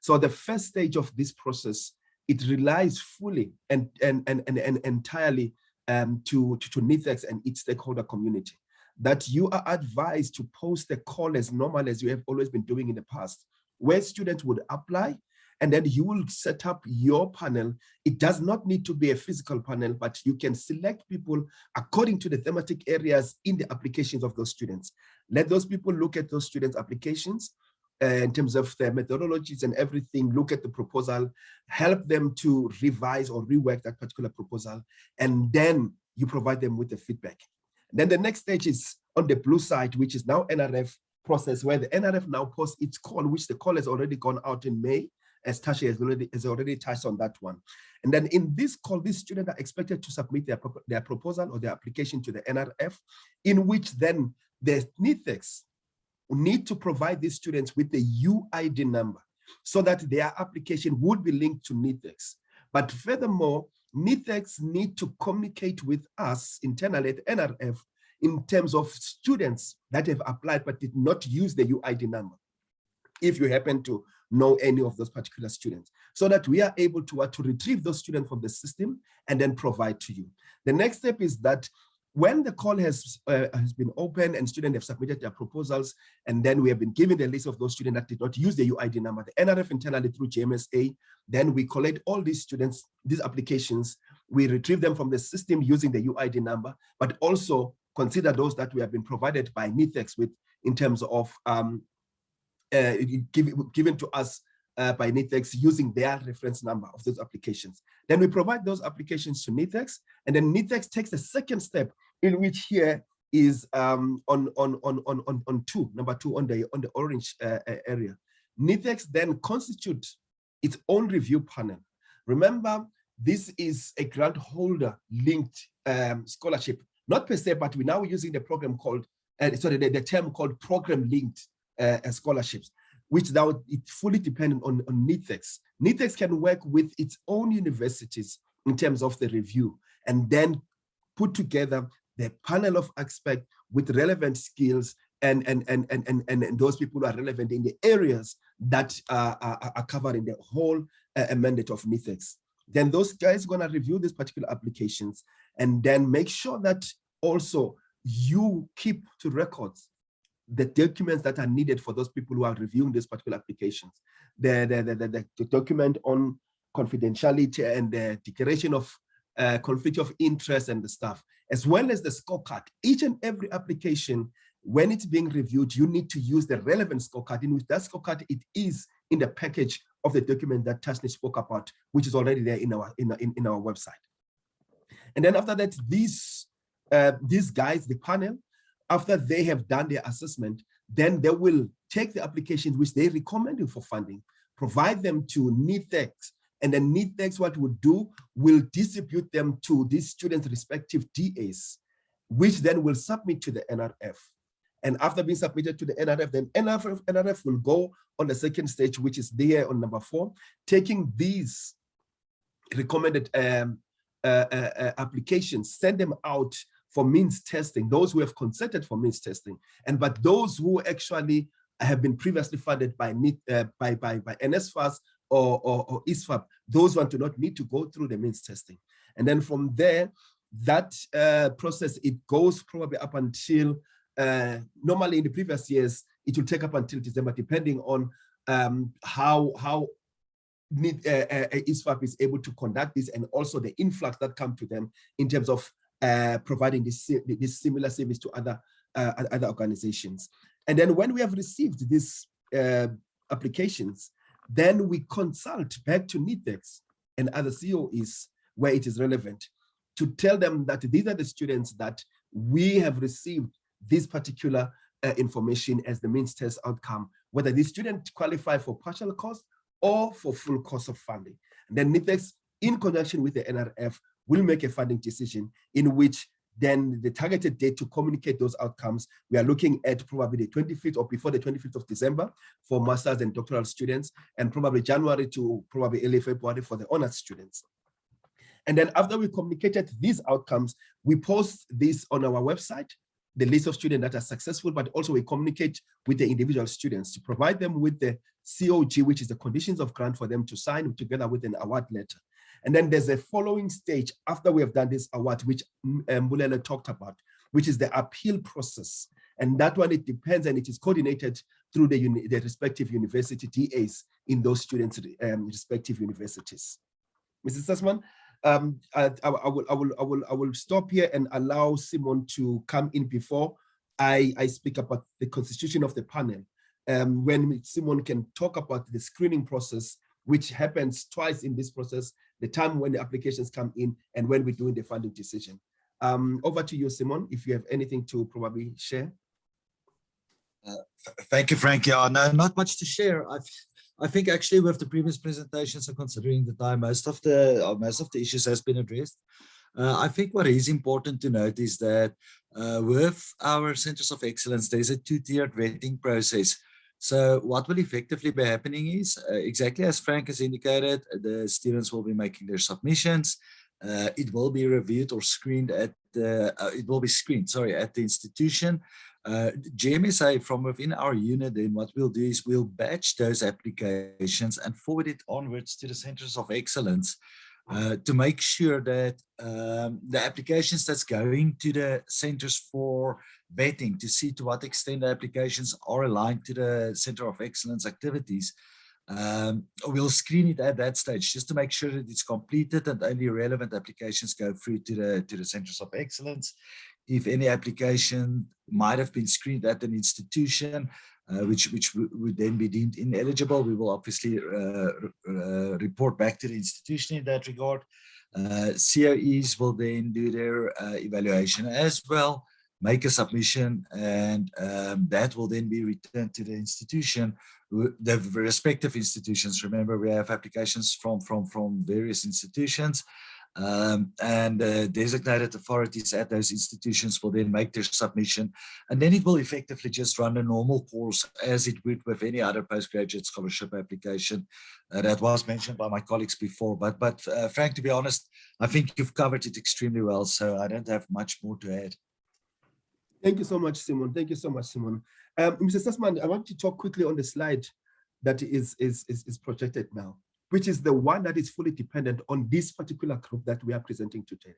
So the first stage of this process, it relies fully and entirely to NITheCS and its stakeholder community, that you are advised to post the call as normal as you have always been doing in the past, where students would apply, and then you will set up your panel. It does not need to be a physical panel, but you can select people according to the thematic areas in the applications of those students. Let those people look at those students' applications in terms of their methodologies and everything, look at the proposal, help them to revise or rework that particular proposal, and then you provide them with the feedback. Then the next stage is on the blue side, which is now NRF process, where the NRF now posts its call, which the call has already gone out in May, as Tashi has already touched on that one. And then in this call, these students are expected to submit their proposal or their application to the NRF, in which then the NITheCS need to provide these students with the UID number so that their application would be linked to NITheCS. But furthermore, NITheCS need to communicate with us internally at NRF in terms of students that have applied but did not use the UID number, if you happen to know any of those particular students, so that we are able to retrieve those students from the system and then provide to you. The next step is that when the call has been opened and students have submitted their proposals, and then we have been given the list of those students that did not use the UID number, the NRF internally through GMSA, then we collect all these students, these applications, we retrieve them from the system using the UID number, but also consider those that we have been provided by NITheCS with in terms of given to us by NITheCS using their reference number of those applications. Then we provide those applications to NITheCS, and then NITheCS takes the second step, in which here is on number two on the orange area. NITheCS then constitutes its own review panel. Remember, this is a grant holder linked scholarship, not per se, but we're now using the program called the term called program linked scholarships, which now it fully dependent on NITheCS. NITheCS can work with its own universities in terms of the review, and then put together the panel of experts with relevant skills and those people who are relevant in the areas that are covered in the whole mandate of NITheCS. Then those guys are going to review these particular applications and then make sure that also you keep to records the documents that are needed for those people who are reviewing these particular applications. The document on confidentiality and the declaration of conflict of interest and the stuff, as well as the scorecard. Each and every application, when it's being reviewed, you need to use the relevant scorecard, in which that scorecard, it is in the package of the document that Tashni spoke about, which is already there in our website. And then after that, these guys, the panel, after they have done their assessment, then they will take the applications which they recommended for funding, provide them to NITheCS, and then NITheCS, what would do, will distribute them to these students' respective DAs, which then will submit to the NRF. And after being submitted to the NRF, then NRF will go on the second stage, which is there on number 4, taking these recommended applications, send them out for means testing, those who have consented for means testing, but those who actually have been previously funded by NSFAS or ISFAB, those ones do not need to go through the means testing. And then from there, that process, it goes probably up until normally in the previous years, it will take up until December, depending on how ISFAP is able to conduct this, and also the influx that come to them in terms of providing this similar service to other organizations. And then when we have received these applications, then we consult back to NITheCS and other COEs where it is relevant to tell them that these are the students that we have received this particular information as the means test outcome, whether the student qualify for partial cost or for full cost of funding. And then NITheCS, in conjunction with the NRF, will make a funding decision in which then the targeted date to communicate those outcomes, we are looking at probably the 25th or before the 25th of December for masters and doctoral students, and probably January to probably early February for the honors students. And then after we communicated these outcomes, we post this on our website, the list of students that are successful, but also we communicate with the individual students to provide them with the COG, which is the conditions of grant for them to sign together with an award letter. And then there's a following stage after we have done this award, which Mbulelo talked about, which is the appeal process. And that one, it depends, and it is coordinated through the respective university DAs in those students' respective universities. Mrs. Sassman, I will stop here and allow Simon to come in before I speak about the constitution of the panel. When Simon can talk about the screening process, which happens twice in this process, the time when the applications come in and when we're doing the funding decision. Over to you, Simon, if you have anything to probably share. Thank you, Frank. Yeah, no, not much to share. I think actually with the previous presentations and considering the time, most of the issues has been addressed. I think what is important to note is that with our centers of excellence, there's a two-tiered vetting process. So what will effectively be happening is exactly as Frank has indicated, the students will be making their submissions. It will be reviewed or screened at the, at the institution. GMSA from within our unit, then what we'll do is we'll batch those applications and forward it onwards to the centers of excellence to make sure that the applications that's going to the centers for vetting to see to what extent the applications are aligned to the center of excellence activities. We'll screen it at that stage just to make sure that it's completed and only relevant applications go through to the centers of excellence. If any application might have been screened at an institution, which would then be deemed ineligible, we will obviously report back to the institution in that regard. COEs will then do their evaluation as well, make a submission, and that will then be returned to the institution, the respective institutions. Remember, we have applications from various institutions. And designated authorities at those institutions will then make their submission, and then it will effectively just run a normal course as it would with any other postgraduate scholarship application that was mentioned by my colleagues before. But Frank, to be honest, I think you've covered it extremely well, so I don't have much more to add. Thank you so much, Simon. Thank you so much, Simon. Mr. Sassman, I want to talk quickly on the slide that is projected now, which is the one that is fully dependent on this particular group that we are presenting today.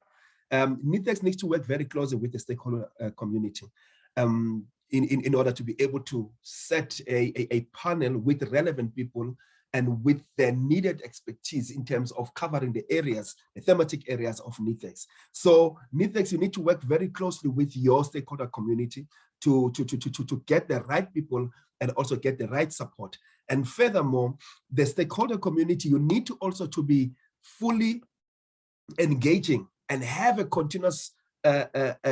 NITheCS needs to work very closely with the stakeholder community in order to be able to set a panel with relevant people and with the needed expertise in terms of covering the areas, the thematic areas of NITheCS. So NITheCS, you need to work very closely with your stakeholder community to get the right people and also get the right support. And furthermore, the stakeholder community, you need to also to be fully engaging and have a continuous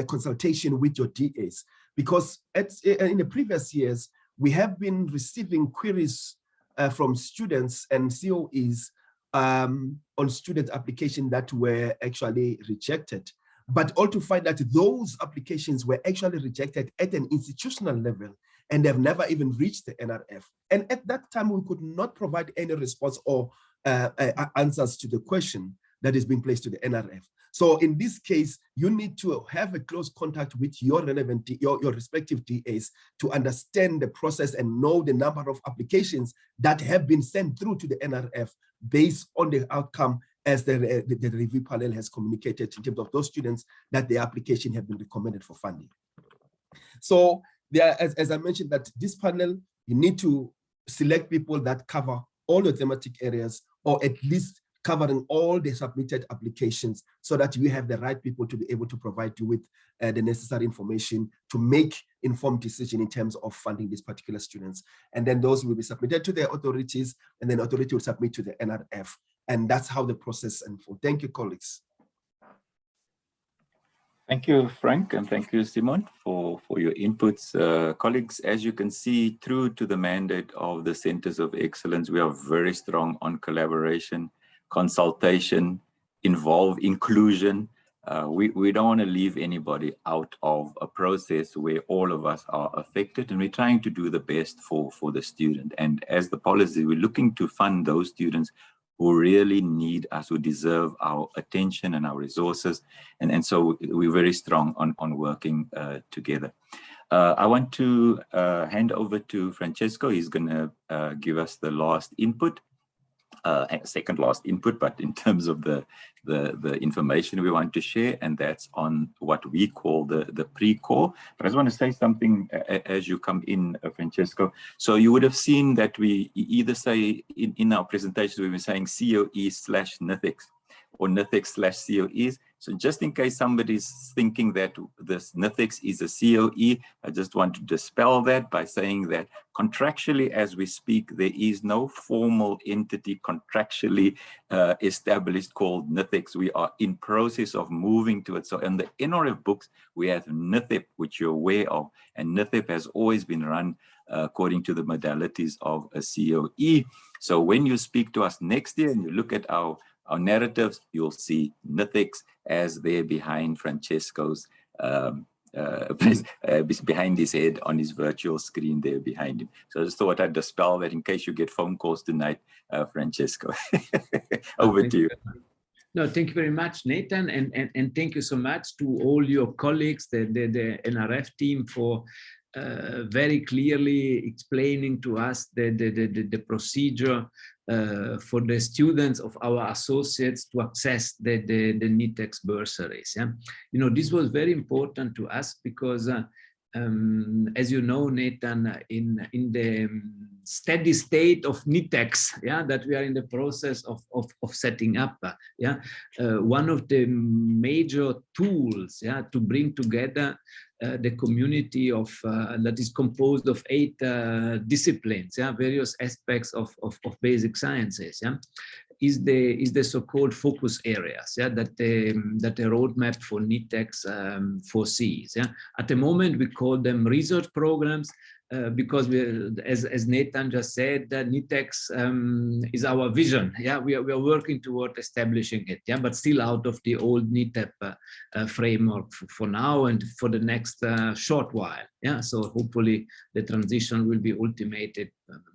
consultation with your DAs, because in the previous years, we have been receiving queries from students and COEs on student applications that were actually rejected, but all to find that those applications were actually rejected at an institutional level and they've never even reached the NRF. And at that time, we could not provide any response or answers to the question that is being placed to the NRF. So in this case, you need to have a close contact with your relevant, your respective DAs to understand the process and know the number of applications that have been sent through to the NRF based on the outcome as the review panel has communicated in terms of those students that the application have been recommended for funding. So there, as I mentioned, that this panel, you need to select people that cover all the thematic areas, or at least covering all the submitted applications, so that you have the right people to be able to provide you with the necessary information to make informed decision in terms of funding these particular students. And then those will be submitted to the authorities, and then authority will submit to the NRF. And that's how the process unfolds. Thank you, colleagues. Thank you, Frank, and thank you, Simon, for your inputs. Colleagues, as you can see, true to the mandate of the Centers of Excellence, we are very strong on collaboration, consultation, inclusion. We don't want to leave anybody out of a process where all of us are affected, and we're trying to do the best for the student. And as the policy, we're looking to fund those students who really need us, who deserve our attention and our resources. And so we're very strong on working together. I want to hand over to Francesco. He's going to give us the last input, second last input, but in terms of the information we want to share, and that's on what we call the pre-core. But I just want to say something as you come in, Francesco. So you would have seen that we either say in our presentations, we were saying COE/NITheCS or NITheCS/COEs. So just in case somebody's thinking that this NITheCS is a COE, I just want to dispel that by saying that contractually, as we speak, there is no formal entity contractually established called NITheCS. We are in process of moving to it. So in the NRF books, we have NITHEP, which you're aware of, and NITHEP has always been run according to the modalities of a COE. So when you speak to us next year and you look at our narratives, you'll see NITheCS as there behind Francesco's, behind his head on his virtual screen there behind him. So I just thought I'd dispel that in case you get phone calls tonight, Francesco. Over to you. No, thank you very much, Nathan, and thank you so much to all your colleagues, the NRF team, for very clearly explaining to us the procedure for the students of our associates to access the NITheCS bursaries. Yeah, you know, this was very important to us because, as you know, Nathan, in the steady state of NITheCS, yeah, that we are in the process of setting up, yeah, one of the major tools, yeah, to bring together the community of that is composed of 8 disciplines, yeah, various aspects of basic sciences, yeah, is the so-called focus areas, yeah, that the roadmap for NITheCS foresees. Yeah, at the moment we call them research programs. Because as Nathan just said, NITheCS is our vision. Yeah, we are working toward establishing it. Yeah, but still out of the old NITHEP framework for now and for the next short while. Yeah, so hopefully the transition will be ultimated,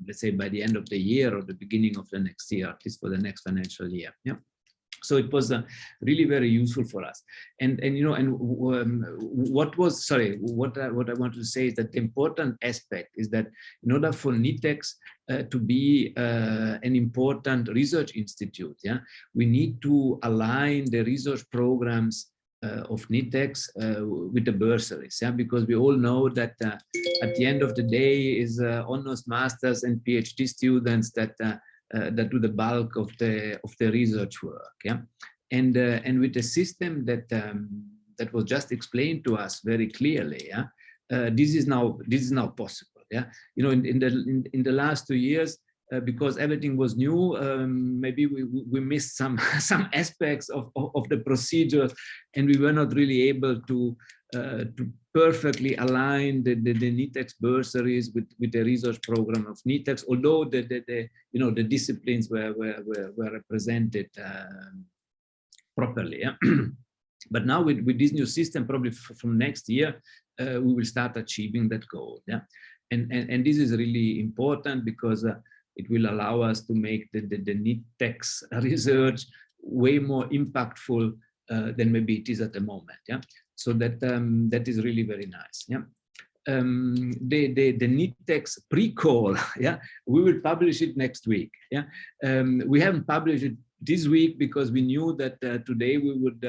let's say by the end of the year or the beginning of the next year, at least for the next financial year. Yeah. So it was really very useful for us, and you know, and what I wanted to say is that the important aspect is that in order for NITheCS to be an important research institute, yeah, we need to align the research programs of NITheCS with the bursaries, yeah, because we all know that at the end of the day is honors, masters, and PhD students that do the bulk of the research work, yeah, and with the system that was just explained to us very clearly, yeah, this is now possible, yeah, you know, in the last 2 years, because everything was new, maybe we missed some aspects of the procedures, and we were not really able to perfectly align the NITheCS bursaries with the research program of NITheCS, although you know, the disciplines were represented properly. Yeah? But now with this new system, probably from next year, we will start achieving that goal. Yeah, and this is really important because it will allow us to make the NITheCS research way more impactful than maybe it is at the moment. Yeah, so that is really very nice. Yeah, the NITheCS pre-call. Yeah, we will publish it next week. Yeah, we haven't published it this week because we knew that today we would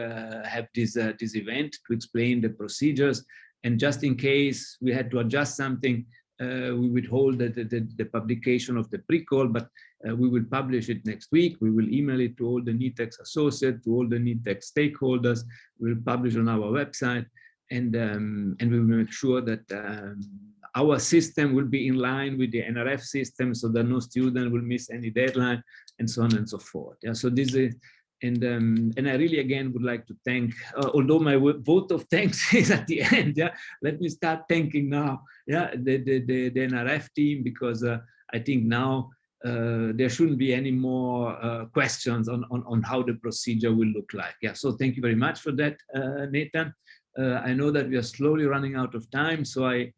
have this event to explain the procedures. And just in case we had to adjust something, we would hold the publication of the pre-call, but we will publish it next week. We will email it to all the NITheCS associates, to all the NITheCS stakeholders. We'll publish on our website, and we will make sure that our system will be in line with the NRF system, so that no student will miss any deadline, and so on and so forth. Yeah, so this is, and I really again would like to thank, although my vote of thanks is at the end. Yeah, let me start thanking now. Yeah, the NRF team, because I think now there shouldn't be any more questions on how the procedure will look like. Yeah, so thank you very much for that, Nathan. I know that we are slowly running out of time, so I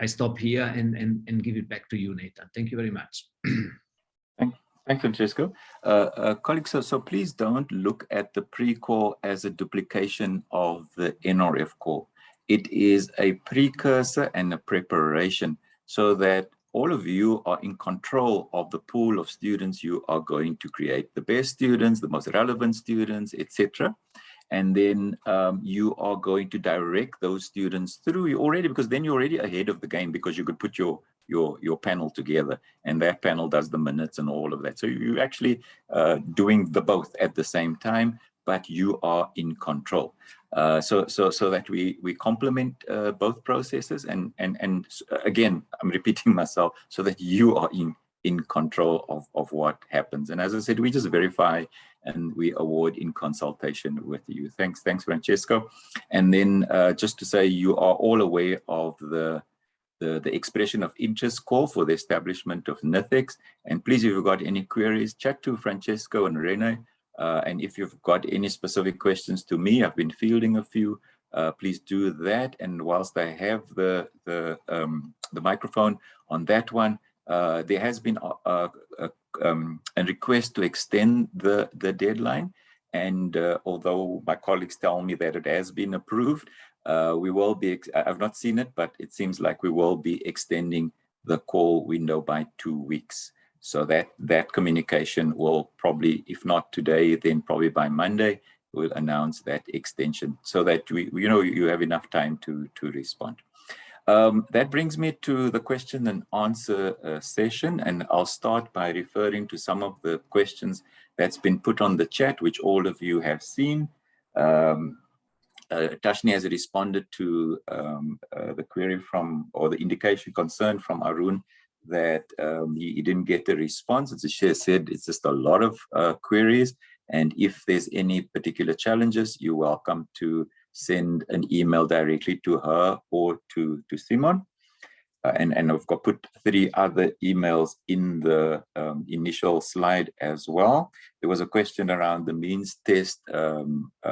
stop here and give it back to you, Nathan. Thank you very much. Thanks, Francesco. Colleagues, so please don't look at the pre-call as a duplication of the NRF call. It is a precursor and a preparation so that all of you are in control of the pool of students you are going to create, the best students, the most relevant students, etc. And then you are going to direct those students through you already, because then you're already ahead of the game, because you could put your panel together, and that panel does the minutes and all of that. So you're actually doing the both at the same time, but you are in control. So that we complement both processes, and again, I'm repeating myself, so that you are in control of what happens. And as I said, we just verify and we award in consultation with you. Thanks, Francesco. And then just to say, you are all aware of the expression of interest call for the establishment of NITheCS. And please, if you've got any queries, chat to Francesco and Rene. And if you've got any specific questions to me, I've been fielding a few, please do that. And whilst I have the microphone on that one, there has been a request to extend the deadline. And although my colleagues tell me that it has been approved, we will be, I've not seen it, but it seems like we will be extending the call window by 2 weeks. So that communication will probably, if not today, then probably by Monday, we'll announce that extension so that you have enough time to respond. That brings me to the question and answer session, and I'll start by referring to some of the questions that's been put on the chat, which all of you have seen. Tashni has responded to the query from, or the indication concern from Arun, that he didn't get a response. As she said, it's just a lot of queries, and if there's any particular challenges, you're welcome to send an email directly to her or to Simon. And I've got put 3 other emails in the initial slide as well. There was a question around the means test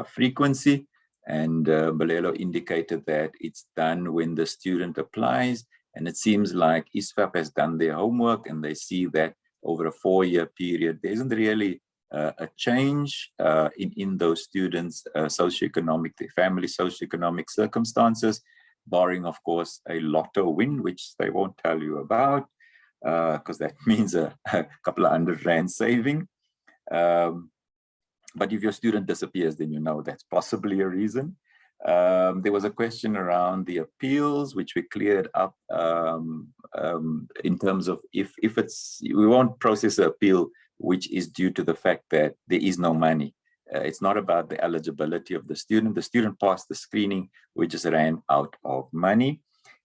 frequency, and Balelo indicated that it's done when the student applies, and it seems like ISFAP has done their homework, and they see that over a 4-year period, there isn't really a change in those students' socioeconomic, their family socioeconomic circumstances, barring, of course, a lotto win, which they won't tell you about, because that means a couple of £100 saving. But if your student disappears, then you know that's possibly a reason. There was a question around the appeals, which we cleared up in terms of if it's, we won't process an appeal which is due to the fact that there is no money. It's not about the eligibility of the student. The student passed the screening, we just ran out of money.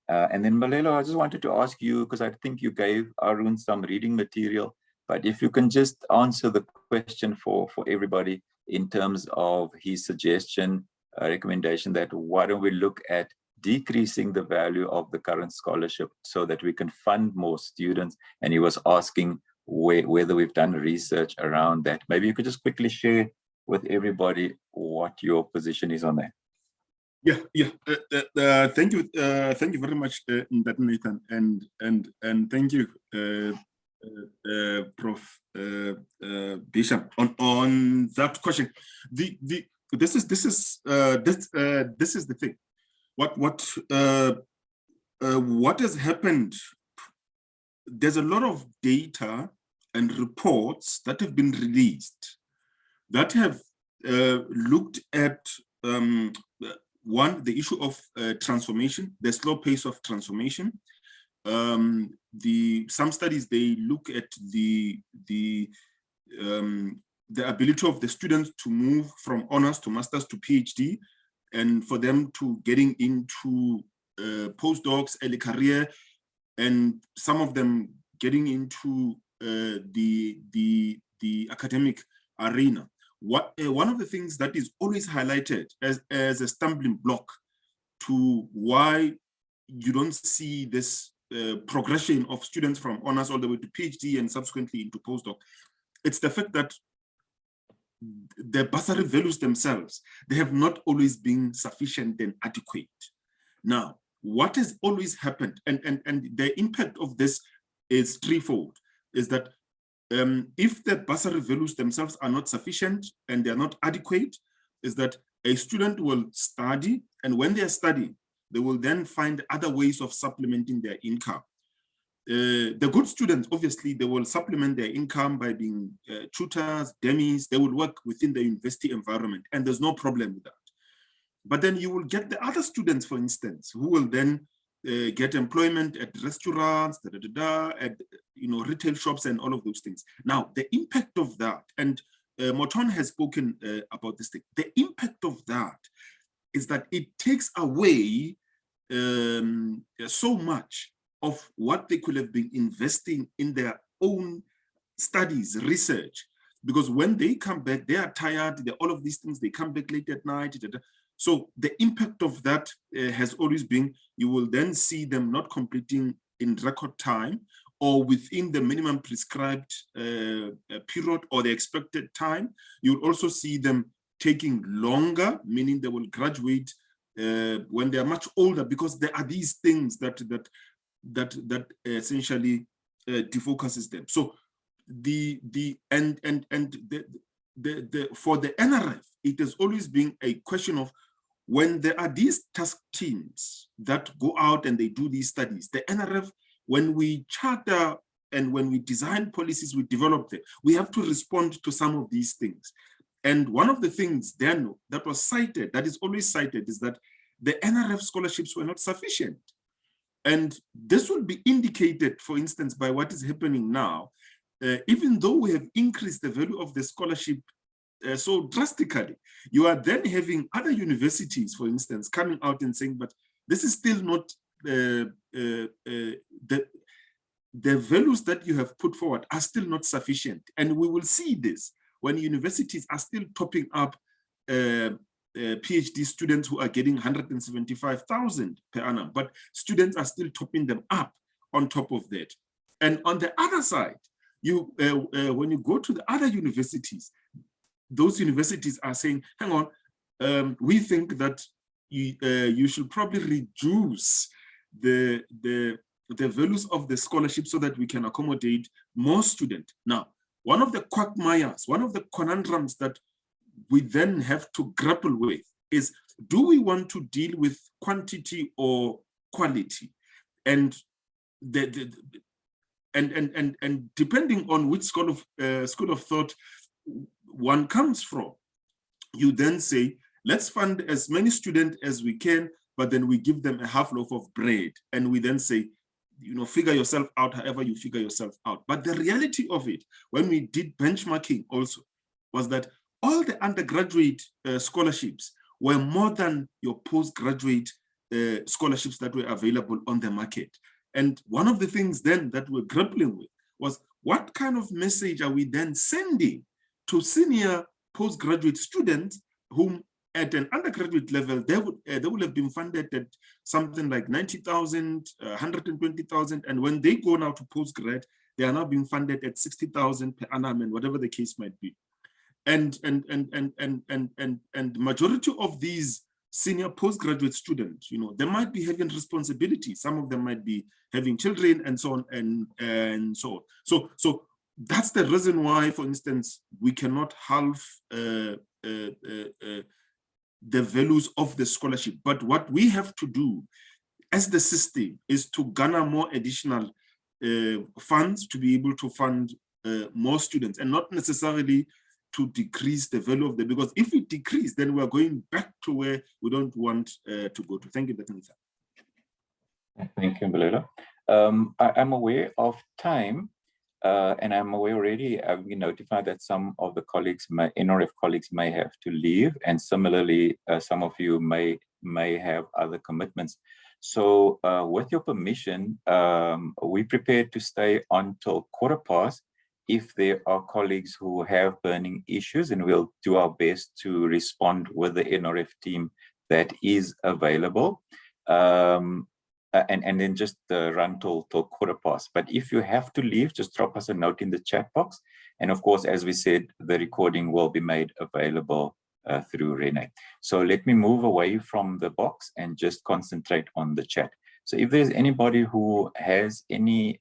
And then Malelo, I just wanted to ask you, because I think you gave Arun some reading material, but if you can just answer the question for everybody in terms of his suggestion, recommendation that why don't we look at decreasing the value of the current scholarship so that we can fund more students. And he was asking whether we've done research around that. Maybe you could just quickly share with everybody what your position is on that. Thank you very much, Nathan, and thank you, Prof. Bishop, on that question. This is the thing. What has happened? There's a lot of data and reports that have been released that have looked at one, the issue of transformation, the slow pace of transformation. Some studies, they look at the ability of the students to move from honors to masters to PhD, and for them to getting into postdocs, early career, and some of them getting into the academic arena. One of the things that is always highlighted as a stumbling block to why you don't see this progression of students from honors all the way to PhD and subsequently into postdoc, it's the fact that the bursary values themselves, they have not always been sufficient and adequate. Now, what has always happened, and the impact of this is threefold, is that if the bursary values themselves are not sufficient and they're not adequate, is that a student will study, and when they're studying, they will then find other ways of supplementing their income. The good students, obviously, they will supplement their income by being tutors, demis. They will work within the university environment, and there's no problem with that. But then you will get the other students, for instance, who will then get employment at restaurants, at retail shops, and all of those things. Now, the impact of that, and Moton has spoken about this thing. The impact of that is that it takes away so much of what they could have been investing in their own studies, research, because when they come back, they are tired, all of these things, they come back late at night. So the impact of that has always been, you will then see them not completing in record time or within the minimum prescribed period or the expected time. You'll also see them taking longer, meaning they will graduate when they are much older, because there are these things that essentially defocuses them. So for the NRF, it has always been a question of, when there are these task teams that go out and they do these studies, the NRF, when we charter and when we design policies, we develop them, we have to respond to some of these things. And one of the things then that was cited, that is always cited, is that the NRF scholarships were not sufficient. And this will be indicated, for instance, by what is happening now. Even though we have increased the value of the scholarship so drastically, you are then having other universities, for instance, coming out and saying, but this is still not the values that you have put forward are still not sufficient. And we will see this when universities are still topping up PhD students who are getting 175,000 per annum, but students are still topping them up on top of that. And on the other side, when you go to the other universities, those universities are saying, hang on, we think that you should probably reduce the values of the scholarship so that we can accommodate more students. Now, one of the quagmires, one of the conundrums that we then have to grapple with is, do we want to deal with quantity or quality? And and depending on which school of thought one comes from, you then say, let's fund as many students as we can, but then we give them a half loaf of bread, and we then say, figure yourself out however you figure yourself out. But the reality of it, when we did benchmarking also, was that all the undergraduate scholarships were more than your postgraduate scholarships that were available on the market. And one of the things then that we're grappling with was, what kind of message are we then sending to senior postgraduate students whom at an undergraduate level, they would have been funded at something like 90,000, 120,000. And when they go now to postgrad, they are now being funded at 60,000 per annum, and whatever the case might be. And majority of these senior postgraduate students, they might be having responsibility. Some of them might be having children and so on and so on. So that's the reason why, for instance, we cannot halve the values of the scholarship. But what we have to do as the system is to garner more additional funds to be able to fund more students, and not necessarily to decrease the value of because if we decrease, then we are going back to where we don't want to go to. Thank you, Dr. Nisa. Thank you, Mbalelo. I'm aware of time, and I'm aware already, I've been notified that some of the colleagues, NRF colleagues may have to leave, and similarly, some of you may have other commitments. So with your permission, we're prepared to stay until 15:15 if there are colleagues who have burning issues, and we'll do our best to respond with the NRF team that is available. And then just run till 15:15. But if you have to leave, just drop us a note in the chat box. And of course, as we said, the recording will be made available through Renee. So let me move away from the box and just concentrate on the chat. So if there's anybody who has any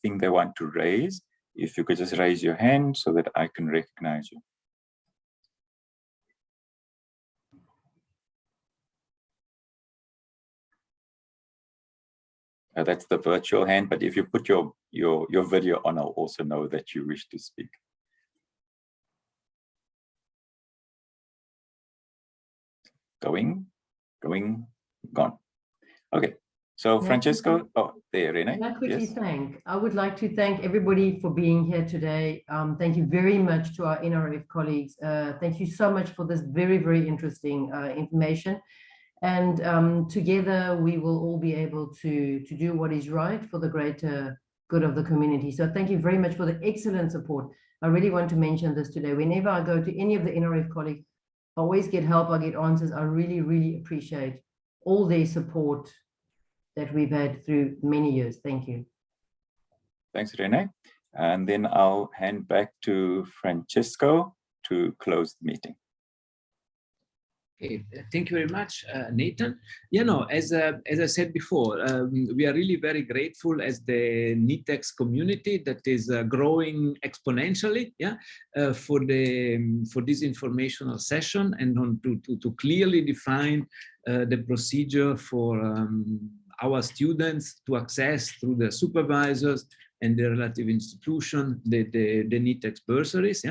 thing they want to raise, if you could just raise your hand so that I can recognize you. That's the virtual hand, but if you put your video on, I'll also know that you wish to speak. Going, gone. Okay, so Francesco, oh, there, Renee. Yes. I would like to thank everybody for being here today. Thank you very much to our NRF colleagues. Thank you so much for this very, very interesting information. And together we will all be able to do what is right for the greater good of the community. So thank you very much for the excellent support. I really want to mention this today. Whenever I go to any of the NRF colleagues, I always get help, I get answers. I really, really appreciate all their support that we've had through many years. Thank you. Thanks, Renee. And then I'll hand back to Francesco to close the meeting. Okay, thank you very much, Nathan. You know, as I said before, we are really very grateful as the NITheCS community that is growing exponentially, for this informational session, and to clearly define the procedure for our students to access through the supervisors and the relative institution, the NITheCS bursaries.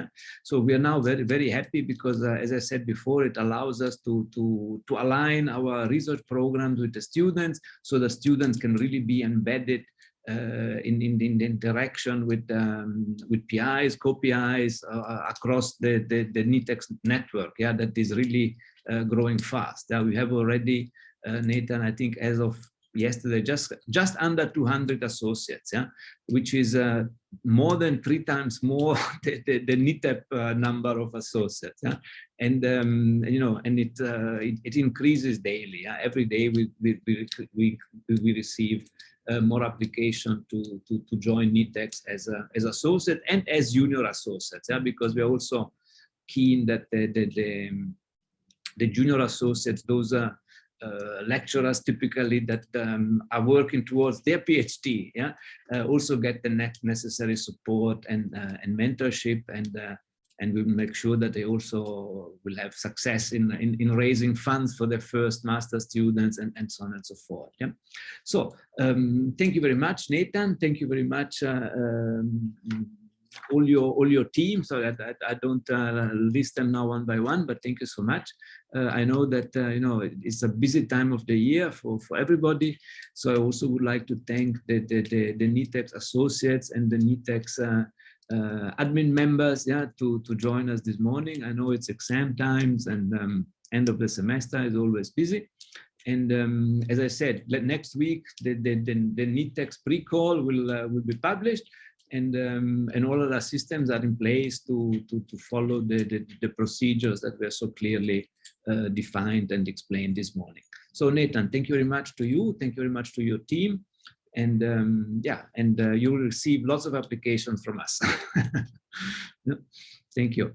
So we are now very, very happy because, as I said before, it allows us to align our research programs with the students, so the students can really be embedded in the interaction with PIs, co-PIs across the NITheCS network. That is really growing fast. We have already, Nathan, I think as of yesterday, just under 200 associates, which is more than 3 times more the NITEP number of associates, and you know, and it increases daily. Every day we receive more application to join NITheCS as associate and as junior associates, because we are also keen that the junior associates, those are lecturers typically that are working towards their PhD, also get the necessary support and mentorship, and we will make sure that they also will have success in raising funds for their first master students and so on and so forth. So thank you very much, Nathan. Thank you very much, all your team, so that I don't list them now one by one, but thank you so much. I know that you know, it's a busy time of the year for everybody, so I also would like to thank the NITheCS associates and the NITheCS admin members, to join us this morning. I know it's exam times, and end of the semester is always busy. And as I said, next week the NITheCS pre-call will be published. And all of our systems are in place to follow the procedures that were so clearly defined and explained this morning. So Nathan, thank you very much to you. Thank you very much to your team. And you will receive lots of applications from us. Thank you.